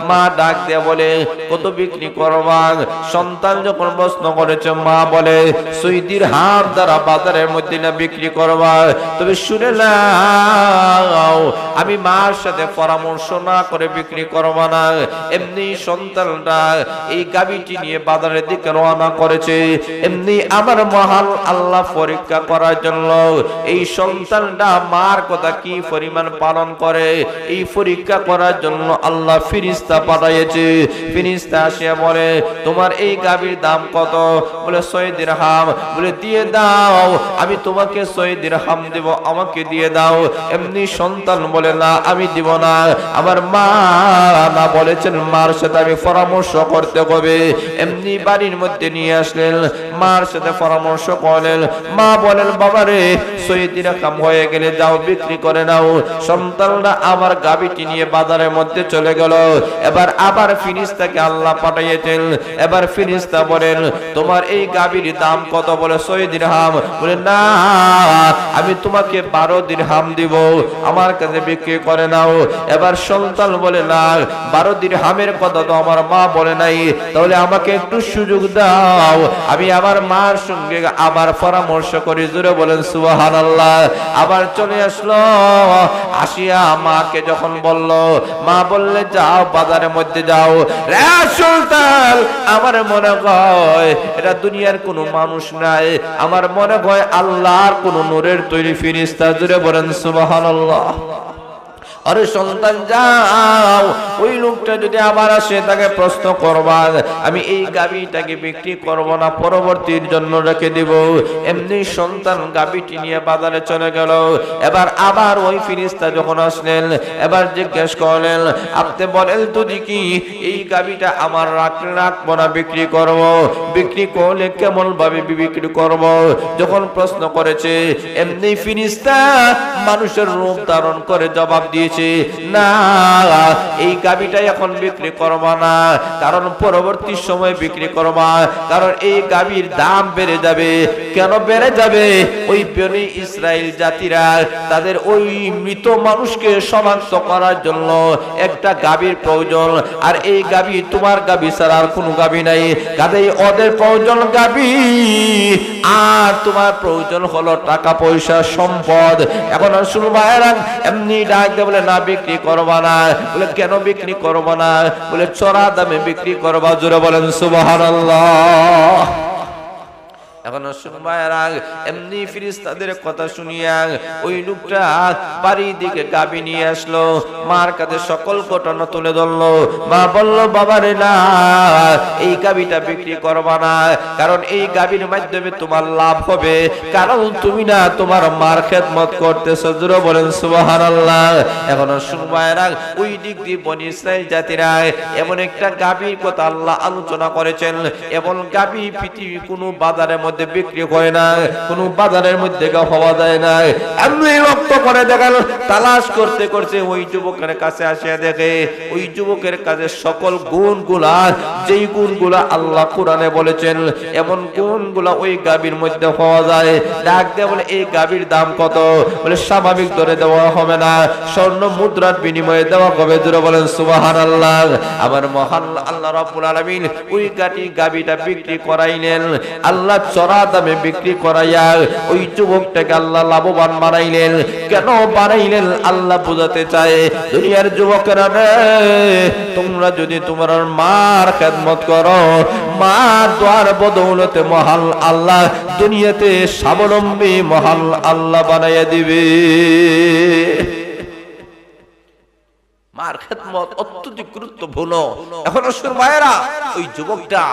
মা ডাক দিয়ে বলে, কত বিক্রি করবা? সন্তান যখন প্রশ্ন করেছে, মা বলে 6 দিরহাম দ্বারা বাজারের মধ্যে না বিক্রি করবা। তবে শুনে নাও, আমি মার সাথে পরামর্শ না করে বিক্রি করবা না। এমনি সন্তানটা এই গাভী নিয়ে বাজারের দিকে রওনা করেছে। এমনি আমার মহান আল্লাহ পরীক্ষা করার জন্য এই সন্তানটা মার কথা কি পরিমাণ পালন করে এই পরীক্ষা করার জন্য আল্লাহ ফেরেশতা পাঠিয়েছে। ফেরেশতা আসিয়া বলে, তোমার এই গাভীর দাম কত? বলে 6 দিরহাম। বলে দিয়ে দাও, আমি তোমাকে 6 দিরহাম দেব, আমাকে দিয়ে দাও। এমনি সন্তান বলে, না আমি দিব না, আমার মা না বলেছেন, মার সাথে আমি পরামর্শ করতে হবে। এমনি বাড়ির মধ্যে নিয়ে আসলেন, মার সাথে পরামর্শ করলেন। মা বলেন, বাবা রে 6 দিরহাম হয়ে গেলে যাও বিক্রি করে নাও। সন্তানরা আবার গাভীটি নিয়ে বাজারের মধ্যে চলে গেল। এবার আবার ফেরেশতাকে আল্লাহ পাঠিয়েছেন। এবার ফেরেশতা বলেন, তোমার এই গাভীর দাম কত? বলে 6 দিরহাম। বলে না, আমি তোমাকে 12 দিরহাম দিব, আমার কাছে বিক্রি করে নাও। এবার সন্তান বলে, না 12 দিরহামের কথা তো আমার মা বলে নাই, তাহলে আমাকে একটু সুযোগ দাও, আমি আমার মার সঙ্গে আবার পরামর্শ করি। জোরে বলেন সুবহানাল্লাহ। আবার চলে আসলো, আসিয়া মাকে যখন বলল, মা বললে, যাও বাজারের মধ্যে যাও। রে সুলতান, আমার মনে হয় এটা দুনিয়ার কোনো মানুষ নাই, আমার মনে হয় আল্লাহর কোন নূরের তৈরি ফেরেশতা। জোরে বলেন সুবহানাল্লাহ। আরে সন্তান যাও, ওই লোকটা যদি আবার আসে তাকে প্রশ্ন করবা, আমি এই গাভীটাকে বিক্রি করব না, পরবর্তীর জন্য রেখে দিব। এমনি সন্তান গাভীটি নিয়ে বাজারে চলে গেল। এবার আবার ওই ফেরেশতা যখন আসলেন, এবার জিজ্ঞেস করলেন, আপনি বলেন তো দেখি এই গাভীটা আমার রাখবো না বিক্রি করব? বিক্রি করলে কেমন ভাবে বিক্রি করব? যখন প্রশ্ন করেছে, এমনি ফেরেশতা মানুষের রূপ ধারণ করে জবাব দিয়েছে, না এই গাভীটা এখন বিক্রি করবা না, কারণ পরবর্তী সময় বিক্রি করবা, কারণ এই গাভীর দাম বেড়ে যাবে। কেন বেড়ে যাবে? ওই বনি ইসরাইল জাতিরা তাদের ওই মৃত মানুষকে শনাক্ত করার জন্য একটা গাভীর প্রয়োজন, আর এই গাভী তোমার গাভী ছাড়া আর কোনো গাভী নাই, কাজেই ওদের প্রয়োজন গাভী, আর তোমার প্রয়োজন হলো টাকা পয়সা সম্পদ। এখন শুনবা, এমনি ডাক দেবে, বলে না বিক্রি করবা না। বলে কেন বিক্রি করবা না? বলে চড়া দামে বিক্রি করবা। জোরে বলেন সুবহানাল্লাহ। এখন শুনবায়রা এমনি ফেরেশতাদের কথা শুনিয়া ওই লোকটা বাড়ির দিকে গাবি নিয়ে আসলো, মার কাছে সকল ঘটনা তুলে ধরলো। মা বলল, বাবারে না, এই গাবিটা বিক্রি করবা না, কারণ এই গাবির মাধ্যমে তোমার লাভ হবে, কারণ তুমি না তোমার মার খেদমত করতেছো। জোরে বলেন সুবহানাল্লাহ। এখন শুনবায়রা ওই দিক দিয়ে বনি ইসরাইল জাতিরা এমন একটা গাবির কথা আল্লাহ আলোচনা করেছেন, এমন গাবি পৃথিবীর কোনো বাজারের মধ্যে বিক্রি হয় না, কোনো বাজারের মধ্যে পাওয়া যায় না। এমনি রক্ত করে দেখাল, তালাশ করতে করতে ওই যুবকের কাছে আসিয়া দেখে ওই যুবকের কাছে সকল গুণগুলা, যেই গুণগুলা আল্লাহ কোরআনে বলেছেন এমন গুণগুলা ওই গাবির মধ্যে পাওয়া যায়। ডাক দিয়ে বলে, এই গাবির দাম কত? বলে, স্বাভাবিক দরে দেওয়া হবে না, স্বর্ণ মুদ্রার বিনিময়ে দেওয়া হবে। জোরে বলেন সুবহানাল্লাহ। আমার মহান আল্লাহ রাব্বুল আলামিন ওই গাবিটা বিক্রি করাইলেন, আল্লাহ চড়া দামে বিক্রি করাইয়া ওই যুবকটাকে আল্লাহ লাভবান বানাইলেন। কেন বানাইলেন আল্লাহ বোঝাতে চায়, দুনিয়ার যুবকেরা রে, তোমরা যদি তোমার মার খেদমত করো, মার দোয়ার বদৌলতে মহান আল্লাহ দুনিয়াতে স্বাবলম্বী মহান আল্লাহ বানাইয়া দিবে। মার খেদমত অত্যধিক গুরুত্বপূর্ণ। এখন ভাইয়েরা, ওই যুবকটা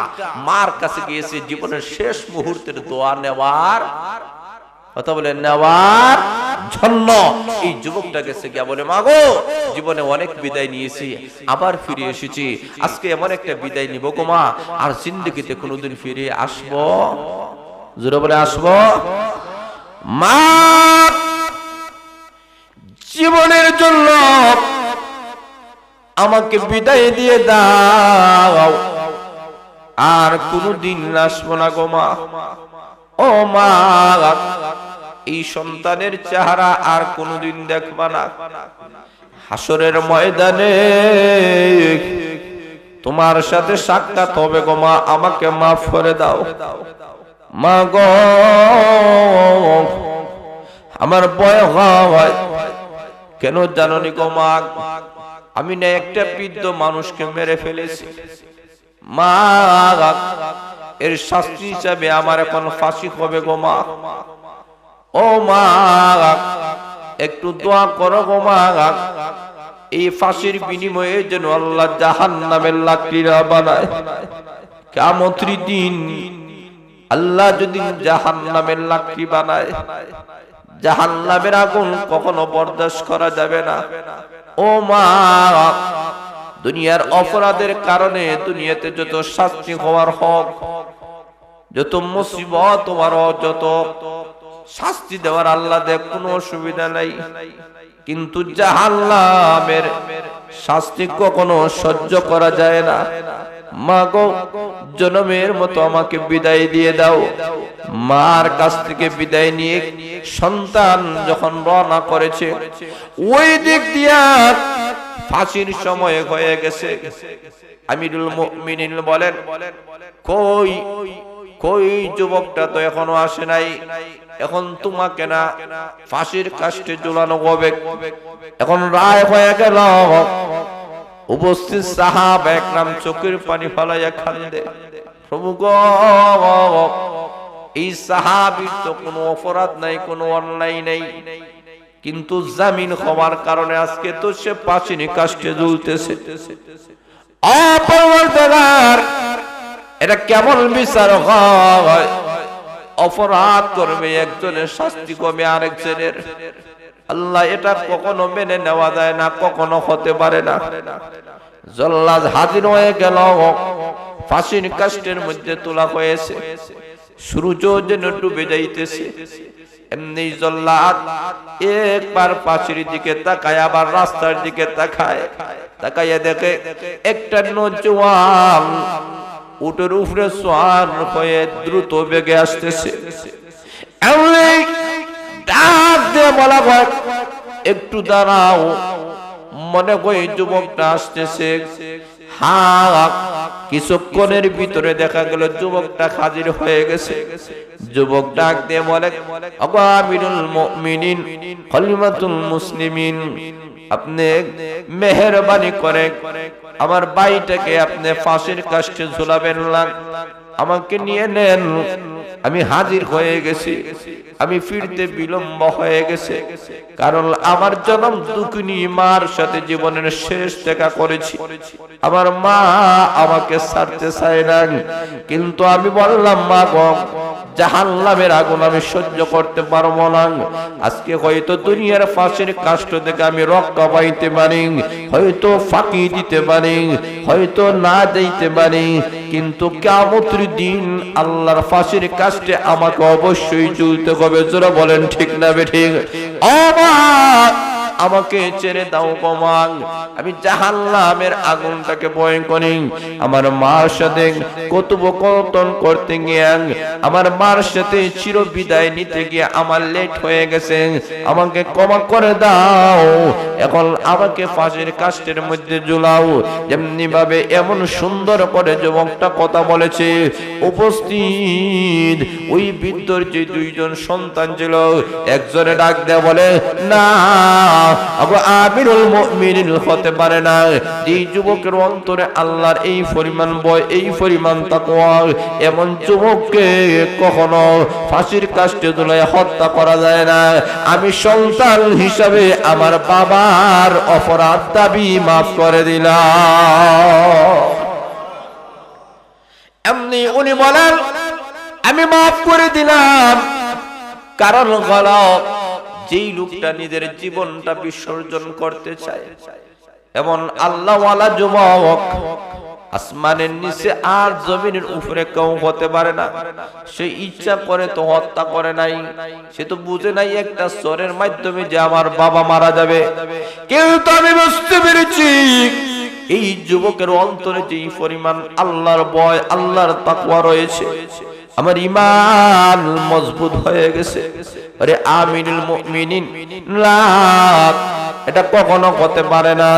মার কাছে গিয়েছে জীবনের শেষ মুহূর্তের দোয়া নেওয়ার কথা বলে, নেওয়ার জন্য। এই যুবকটা গেছে গিয়া বলে, মা গো, জীবনে অনেক বিদায় নিয়েছি, আবার ফিরে এসেছি, আজকে এমন একটা বিদায় নিব গো মা, আর জিন্দেগিতে কোনোদিন ফিরে আসবো? জোরে বলে, আসবো? মা জীবনের জন্য আমাকে বিদায় দিয়ে দাও, আর কোনদিন আসবো না গো মা। ও মা, এই সন্তানের চেহারা আর কোনদিন দেখবা না, হাসরের ময়দানে তোমার সাথে সাক্ষাৎ হবে গো মা, আমাকে মাফ করে দাও। মা গো, আমার ভয় হয়, কেন জানোনি গো মা, আমি না একটা বৃদ্ধ মানুষকে মেরে ফেলেছি, মা এর শাস্তি হিসাবে আমার এখন ফাঁসি হবে গো মা। ও মা, একটু দোয়া করো গো মা, এই ফাঁসির বিনিময়ে যেন আল্লাহ জাহান্নামের লাকড়ি না বানায়। কিয়ামতের দিন আল্লাহ যদি জাহান্নামের লাকড়ি বানায়, জাহান্নামের আগুন কখনো বরদাস্ত করা যাবে না। ও মা, দুনিয়ার অপরাধের কারণে দুনিয়াতে যত শাস্তি হওয়ার হক, যত মুসিবত হওয়ার, যত শাস্তি দেওয়ার আল্লাহ দেখ, কোনো অসুবিধা নাই, কিন্তু জাহান্নামের শাস্তি কখনো সহ্য করা যায় না। মা গো, জনমের মতো আমাকে বিদায় দিয়ে দাও। মার কাছ থেকে বিদায় নিয়ে সন্তান যখন রওনা করেছে, ওই দিক দিয়া ফাঁসির সময় হয়ে গেছে। আমিরুল মুমিনিন বলেন, কই কই যুবকটা তো এখনো আসে নাই, এখন তোমাকে না ফাঁসির কাষ্টে ঝুলানো হবে। এখন রায় হয়ে গেল, উপস্থিত সাহাবা একরাম চোখের পানি ফেলাইয়া কাঁদে, প্রভু গো, এই সাহাবীর তো কোনো অপরাধ নাই, কোনো অন্যায় নাই, কিন্তু জামিন হওয়ার কারণে আজকে তো সে ফাঁসির কাষ্টে ঝুলতেছে। অপরাধীর এটা কেমন বিচার হয়? অপরাধ করবে একজনের, শাস্তি কমে আরেকজনের। আল্লাহ এটা কখনো মেনে নেওয়া যায় না, কখনো হতে পারে না। জল্লাদ হাজির হয়ে গেল, ফাঁসির কাষ্টের মধ্যে তোলা হয়েছে, সূর্য যেন ডুবে যাইতেছে। এমনি জল্লাদ একবার ফাঁসির দিকে তাকায়, আবার রাস্তার দিকে তাকায়, তাকাইয়া দেখে একটা নওজোয়ান উটের উপরে সওয়ার হয়ে দ্রুত বেগে আসতেছে। এমনি ডাক দিয়ে বলা হয়, একটু দাঁড়াও, মনে হয় যুবকটা আসতেছে। হ্যাঁ, কিছুক্ষণের ভিতরে দেখা গেল যুবকটা হাজির হয়ে গেছে। যুবক ডাক দিয়ে বলে, ওগো আমিরুল মুমিনিন, খলিফাতুল মুসলিমিন, আপনি মেহেরবানি করে আমার ভাইটাকে আপনি ফাঁসির কাষ্টে ঝুলাবেন না, আমাকে নিয়ে নেন। আমি হাজির হয়ে গেছি, আমি ফিরতে বিলম্ব হয়ে গেছে, কারণ আমার জনম দুঃখিনী মার সাথে জীবনের শেষ দেখা করেছি। আমার মা আমাকে ছাড়তে চায় না, কিন্তু আমি বললাম, মা গো, জাহান্নামের আগুন আমি সহ্য করতে পারবো না। আজকে হয়তো দুনিয়ার ফাঁসির কাষ্ট থেকে আমি রক্ষা পাইতে পারি, হয়তো ফাঁকি দিতে পারি, হয়তো না দিতে পারি, কিন্তু কিয়ামতের দিন আল্লাহর ফাঁসির কাষ্টে আমাকে অবশ্যই ঝুলতে হবে। যারা বলেন ঠিক না বেঠিক? আমাকে ছেড়ে দাও কমাং, আমি জাহান্নামের আগুনটাকে ভয় করি। আমার মার সাথে কথোপকথন করতে গিয়ে, আমার মার সাথে চির বিদায় নিতে গিয়ে আমার লেট হয়ে গেছে, আমাকে ক্ষমা করে দাও। এখন আমাকে ফাঁসির কাষ্টের মধ্যে ঝুলাও। যেমনি ভাবে এমন সুন্দর করে যুবকটা কথা বলেছে, উপস্থিত ওই বৃদ্ধর যে দুইজন সন্তান ছিল, একজনে ডাক দেয়া বলে, না, আবু আমিরুল মুমিনিন হতে পারে না। এই যুবকের অন্তরে আল্লাহর এই পরিমাণ ভয়, এই পরিমাণ তাকওয়া, এমন যুবককে কখনো ফাঁসির কাষ্টে ঝুলায় হত্যা করা যায় না। আমি সন্তান হিসাবে আমার বাবার অপরাধ দাবি মাফ করে দিলাম। এমনি উনি বলেন, আমি মাফ করে দিলাম, কারণ হলো যেই লোকটা নিজের জীবনটা বিসর্জন করতে চায়, এমন আল্লাহওয়ালা যুবক আসমানের নিচে আর জমিনের উপরে কেউ হতে পারে না। সে ইচ্ছা করে তো হত্যা করে নাই, সে তো বুঝে নাই একটা চোরের মাধ্যমে যে আমার বাবা মারা যাবে। কিন্তু আমি বুঝতে পেরেছি এই যুবকের অন্তরে যে পরিমাণ আল্লাহর ভয়, আল্লাহর তাকওয়া রয়েছে, আমার ঈমান মজবুত হয়ে গেছে। আরে আমিনুল মুমিনিন লা, এটা কখনো হতে পারে না।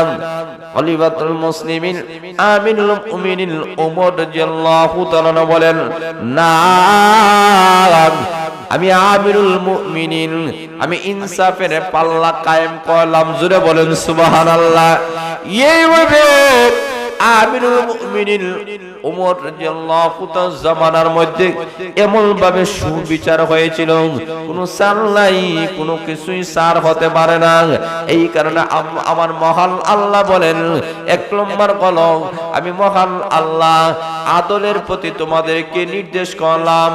খলিফাতুল মুসলিমিন আমিনুল মুমিনিন ওমর রাদিয়াল্লাহু তাআলা বলেন, না, আমি আমিরুল মুমিনিন, আমি ইনসাফের পাল্লা কায়েম করলাম। জোরে বলেন সুবহানাল্লাহ। এইভাবে আমিরুল মুমিনিন ওমর রাদিয়াল্লাহু তাআলা জামানার মধ্যে এমন ভাবে সুবিচার হয়েছিল, কোনো সার নাই, কোনো কিছুই সার হতে পারে না। এই কারণে আমার মহান আল্লাহ বলেন, এক নম্বর হলো আমি মহান আল্লাহ আদলের প্রতি তোমাদেরকে নির্দেশ করলাম,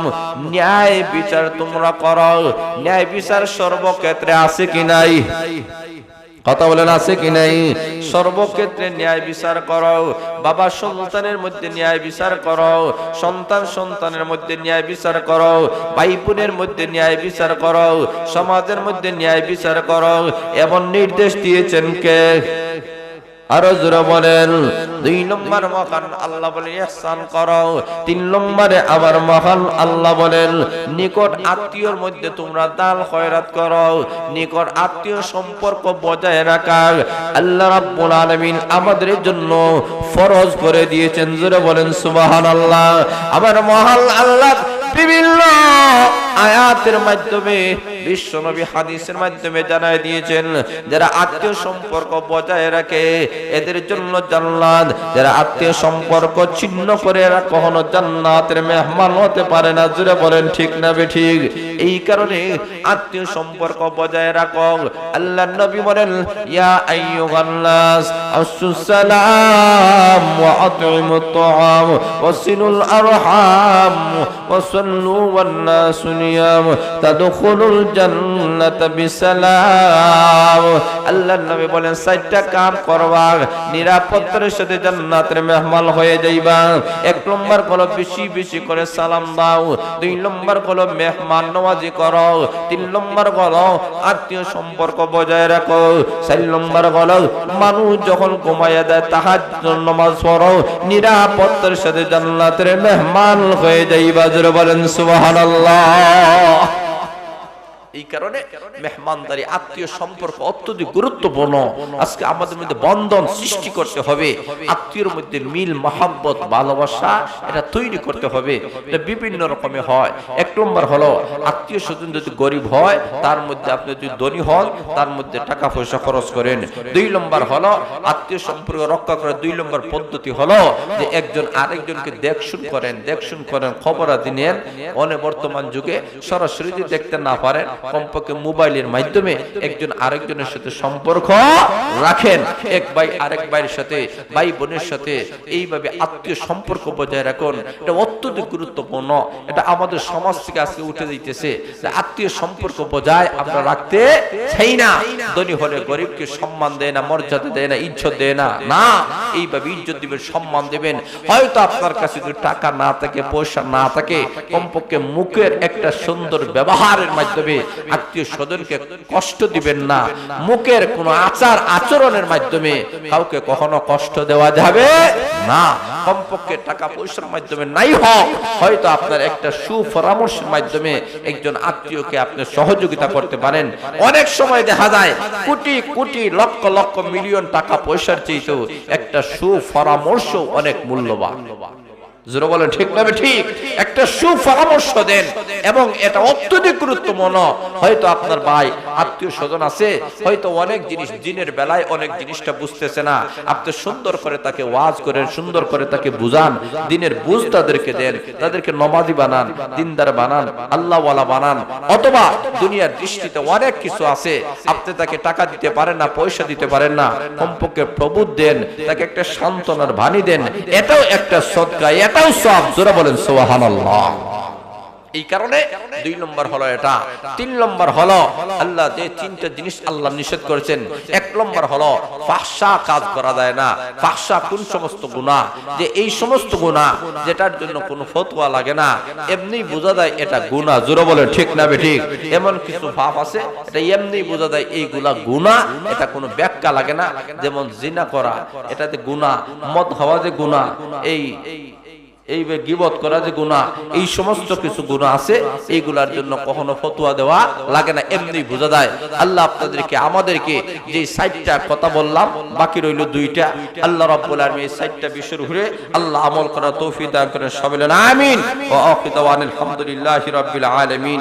ন্যায় বিচার তোমরা করো। ন্যায় বিচার সর্বক্ষেত্রে আছে কি নাই? কথা বলেন, আছে কি নাই? সর্বক্ষেত্রে ন্যায় বিচার করো। বাবা সন্তানের মধ্যে ন্যায় বিচার করো, সন্তান সন্তানের মধ্যে ন্যায় বিচার করো, ভাই বোনের মধ্যে ন্যায় বিচার করো, সমাজের মধ্যে ন্যায় বিচার করো। এমন নির্দেশ দিয়েছেন কে? আরো জোরে বলেন। 2 নম্বর মহান আল্লাহ বলেন ইহসান করো। 3 নম্বরে আবার মহান আল্লাহ বলেন নিকট আত্মীয়র মধ্যে তোমরা দান খয়রাত করো। নিকট আত্মীয় সম্পর্ক বজায় রাখা আল্লাহ রাব্বুল আলামিন আমাদের জন্য ফরজ করে দিয়েছেন। জোরে বলেন সুবহানাল্লাহ। আবার মহান আল্লাহ বিভিন্ন আয়াতের মাধ্যমে, বিশ্বনবী হাদিসের মাধ্যমে জানায় দিয়েছেন, যারা আত্মীয় সম্পর্ক বজায় রাখে এদের জন্য জান্নাত। যারা আত্মীয় সম্পর্ক ছিন্ন করে এরা কখনো জান্নাতের মেহমান হতে পারে না। জোরে বলেন ঠিক না বেঠিক? এই কারণে আত্মীয় সম্পর্ক বজায় রাখো। আল্লাহর নবী বলেন, ইয়া আইয়ুহান নাস আসুস সালাম ওয়া আতইমুত তাআম ওয়া সিলুল আরহাম ওয়া সাল্লু ওয়ান নাসু নিয়াম তাদখুলুল জান্নাতা বিসালাম। আল্লাহর নবী বলেন 4টা কাম করবা, নিরাপত্তার সাথে জান্নাতের মেহমান হয়ে যাইবা। 1 নম্বর হলো বেশি বেশি করে সালাম দাও। 2 নম্বর হলো মেহমান নওয়াজি করো। 3 নম্বর হলো আত্মীয় সম্পর্ক বজায় রাখো। 4 নম্বর হলো মানুষ যখন ঘুমায় যায় তাহাজ্জুদ নামাজ পড়ো। নিরাপত্তার সাথে জান্নাতের মেহমান হয়ে যাইবা। জোরে বলেন সুবহানাল্লাহ। এই কারণে মেহমানদারি আত্মীয় সম্পর্ক অত্যধিক গুরুত্বপূর্ণ। আজকে আমাদের মধ্যে বন্ধন সৃষ্টি করতে হবে, আত্মীয়র মধ্যে মিল মহব্বত ভালোবাসা এটা তৈরি করতে হবে। এটা বিভিন্ন রকমে হয়। এক নম্বর হলো আত্মীয় স্বজন যদি গরিব হয় তার মধ্যে আপনি যদি ধনী হন তার মধ্যে টাকা পয়সা খরচ করেন। দুই নম্বর হলো আত্মীয় সম্পর্ক রক্ষা করার দুই নম্বর পদ্ধতি হলো যে একজন আরেকজনকে দেখশুন করেন, খবরাদি নেন। অনেক বর্তমান যুগে সরাসরি যদি দেখতে না পারেন কমপক্ষে মোবাইলের মাধ্যমে একজন আরেকজনের সাথে সম্পর্ক রাখেন। এক ভাই আরেক ভাইয়ের সাথে, ভাই বোনের সাথে এইভাবে আত্মীয় সম্পর্ক বজায় রাখুন। এটা অত্যধিক গুরুত্বপূর্ণ। এটা আমাদের সমাজ থেকে আজকে উঠে যাইতেছে যে আত্মীয় সম্পর্ক বজায় আমরা রাখতে চাই না। ধনী হলে গরিবকে সম্মান দেয় না, মর্যাদা দেয় না, ইজ্জত দেয় না। না, এইভাবে ইজ্জত দিবেন, সম্মান দিবেন। হয়তো আপনার কাছে যদি টাকা না থাকে, পয়সা না থাকে, কমপক্ষে মুখের একটা সুন্দর ব্যবহারের মাধ্যমে আত্মীয় স্বজনকে কষ্ট দিবেন না। মুখের কোনো আচার আচরণের মাধ্যমে কাউকে কখনো কষ্ট দেওয়া যাবে না। কমপক্ষে টাকা পয়সার মাধ্যমে নাই হোক, হয়তো আপনার একটা সুপরামর্শের মাধ্যমে একজন আত্মীয়কে আপনি সহযোগিতা করতে পারেন। অনেক সময় দেখা যায় কোটি কোটি লক্ষ লক্ষ মিলিয়ন টাকা পয়সার চেয়েও একটা সুপরামর্শ অনেক মূল্যবান। জোরে বলেন ঠিক না ঠিক? একটা সুপরামর্শ দেন এবং এটা অত্যধিক গুরুত্বপূর্ণ। হয়তো আপনার ভাই আত্মীয় স্বজন আছে, হয়তো অনেক জিনিস দিনের বেলায় অনেক জিনিসটা বুঝতেছে না, আপনি সুন্দর করে তাকে ওয়াজ করেন, সুন্দর করে তাকে বুঝান, দিনের বুঝ তাদেরকে দেন, তাদেরকে নমাজি বানান, দিনদার বানান, আল্লাহওয়ালা বানান। অথবা দুনিয়ার দৃষ্টিতে অনেক কিছু আছে, আপনি তাকে টাকা দিতে পারেন না, পয়সা দিতে পারেন না, কমপক্ষে প্রবোধ দেন, তাকে একটা সান্ত্বনার বাণী দেন। এটাও একটা সদকা, এটাও সব। জোরে বলেন সুবহানাল্লাহ। এই কারণে দুই নম্বর হলো এটা। তিন নম্বর হলো আল্লাহ যে তিনটা জিনিস আল্লাহ নিষেধ করেছেন। এক নম্বর হলো ফাহশা কাজ করা যায় না। ফাহশা কোন সমস্ত গুনাহ, যে এই সমস্ত গুনাহ যেটার জন্য কোনো ফতোয়া লাগে না, এমনি বোঝা যায় এটা গুনাহ। জোরে বলেন ঠিক না ঠিক? এমন কিছু ভাব আছে এটা এমনি বোঝা যায় এইগুলা গুনাহ, এটা কোনো ব্যাখ্যা লাগে না। যেমন জিনা করা এটাতে গুনাহ, মদ খাওয়া যে গুনাহ, এই গীবত করা যে গুনাহ, এই সমস্ত কিছু গুনাহ আছে, এইগুলার জন্য কখনো ফতোয়া দেওয়া লাগে না, এমনি বোঝা যায়। আল্লাহ আপনাদেরকে আমাদেরকে যে 60টা কথা বললাম, বাকি রইল 2টা। আল্লাহ রাব্বুল আলামিন এই 60টা বিষয়ের উপরে আল্লাহ আমল করার তৌফিক দান করেন। সবাই বলেন আমিন। ওয়া আখিরু দাওয়ানা আলহামদুলিল্লাহি রাব্বিল আলামিন।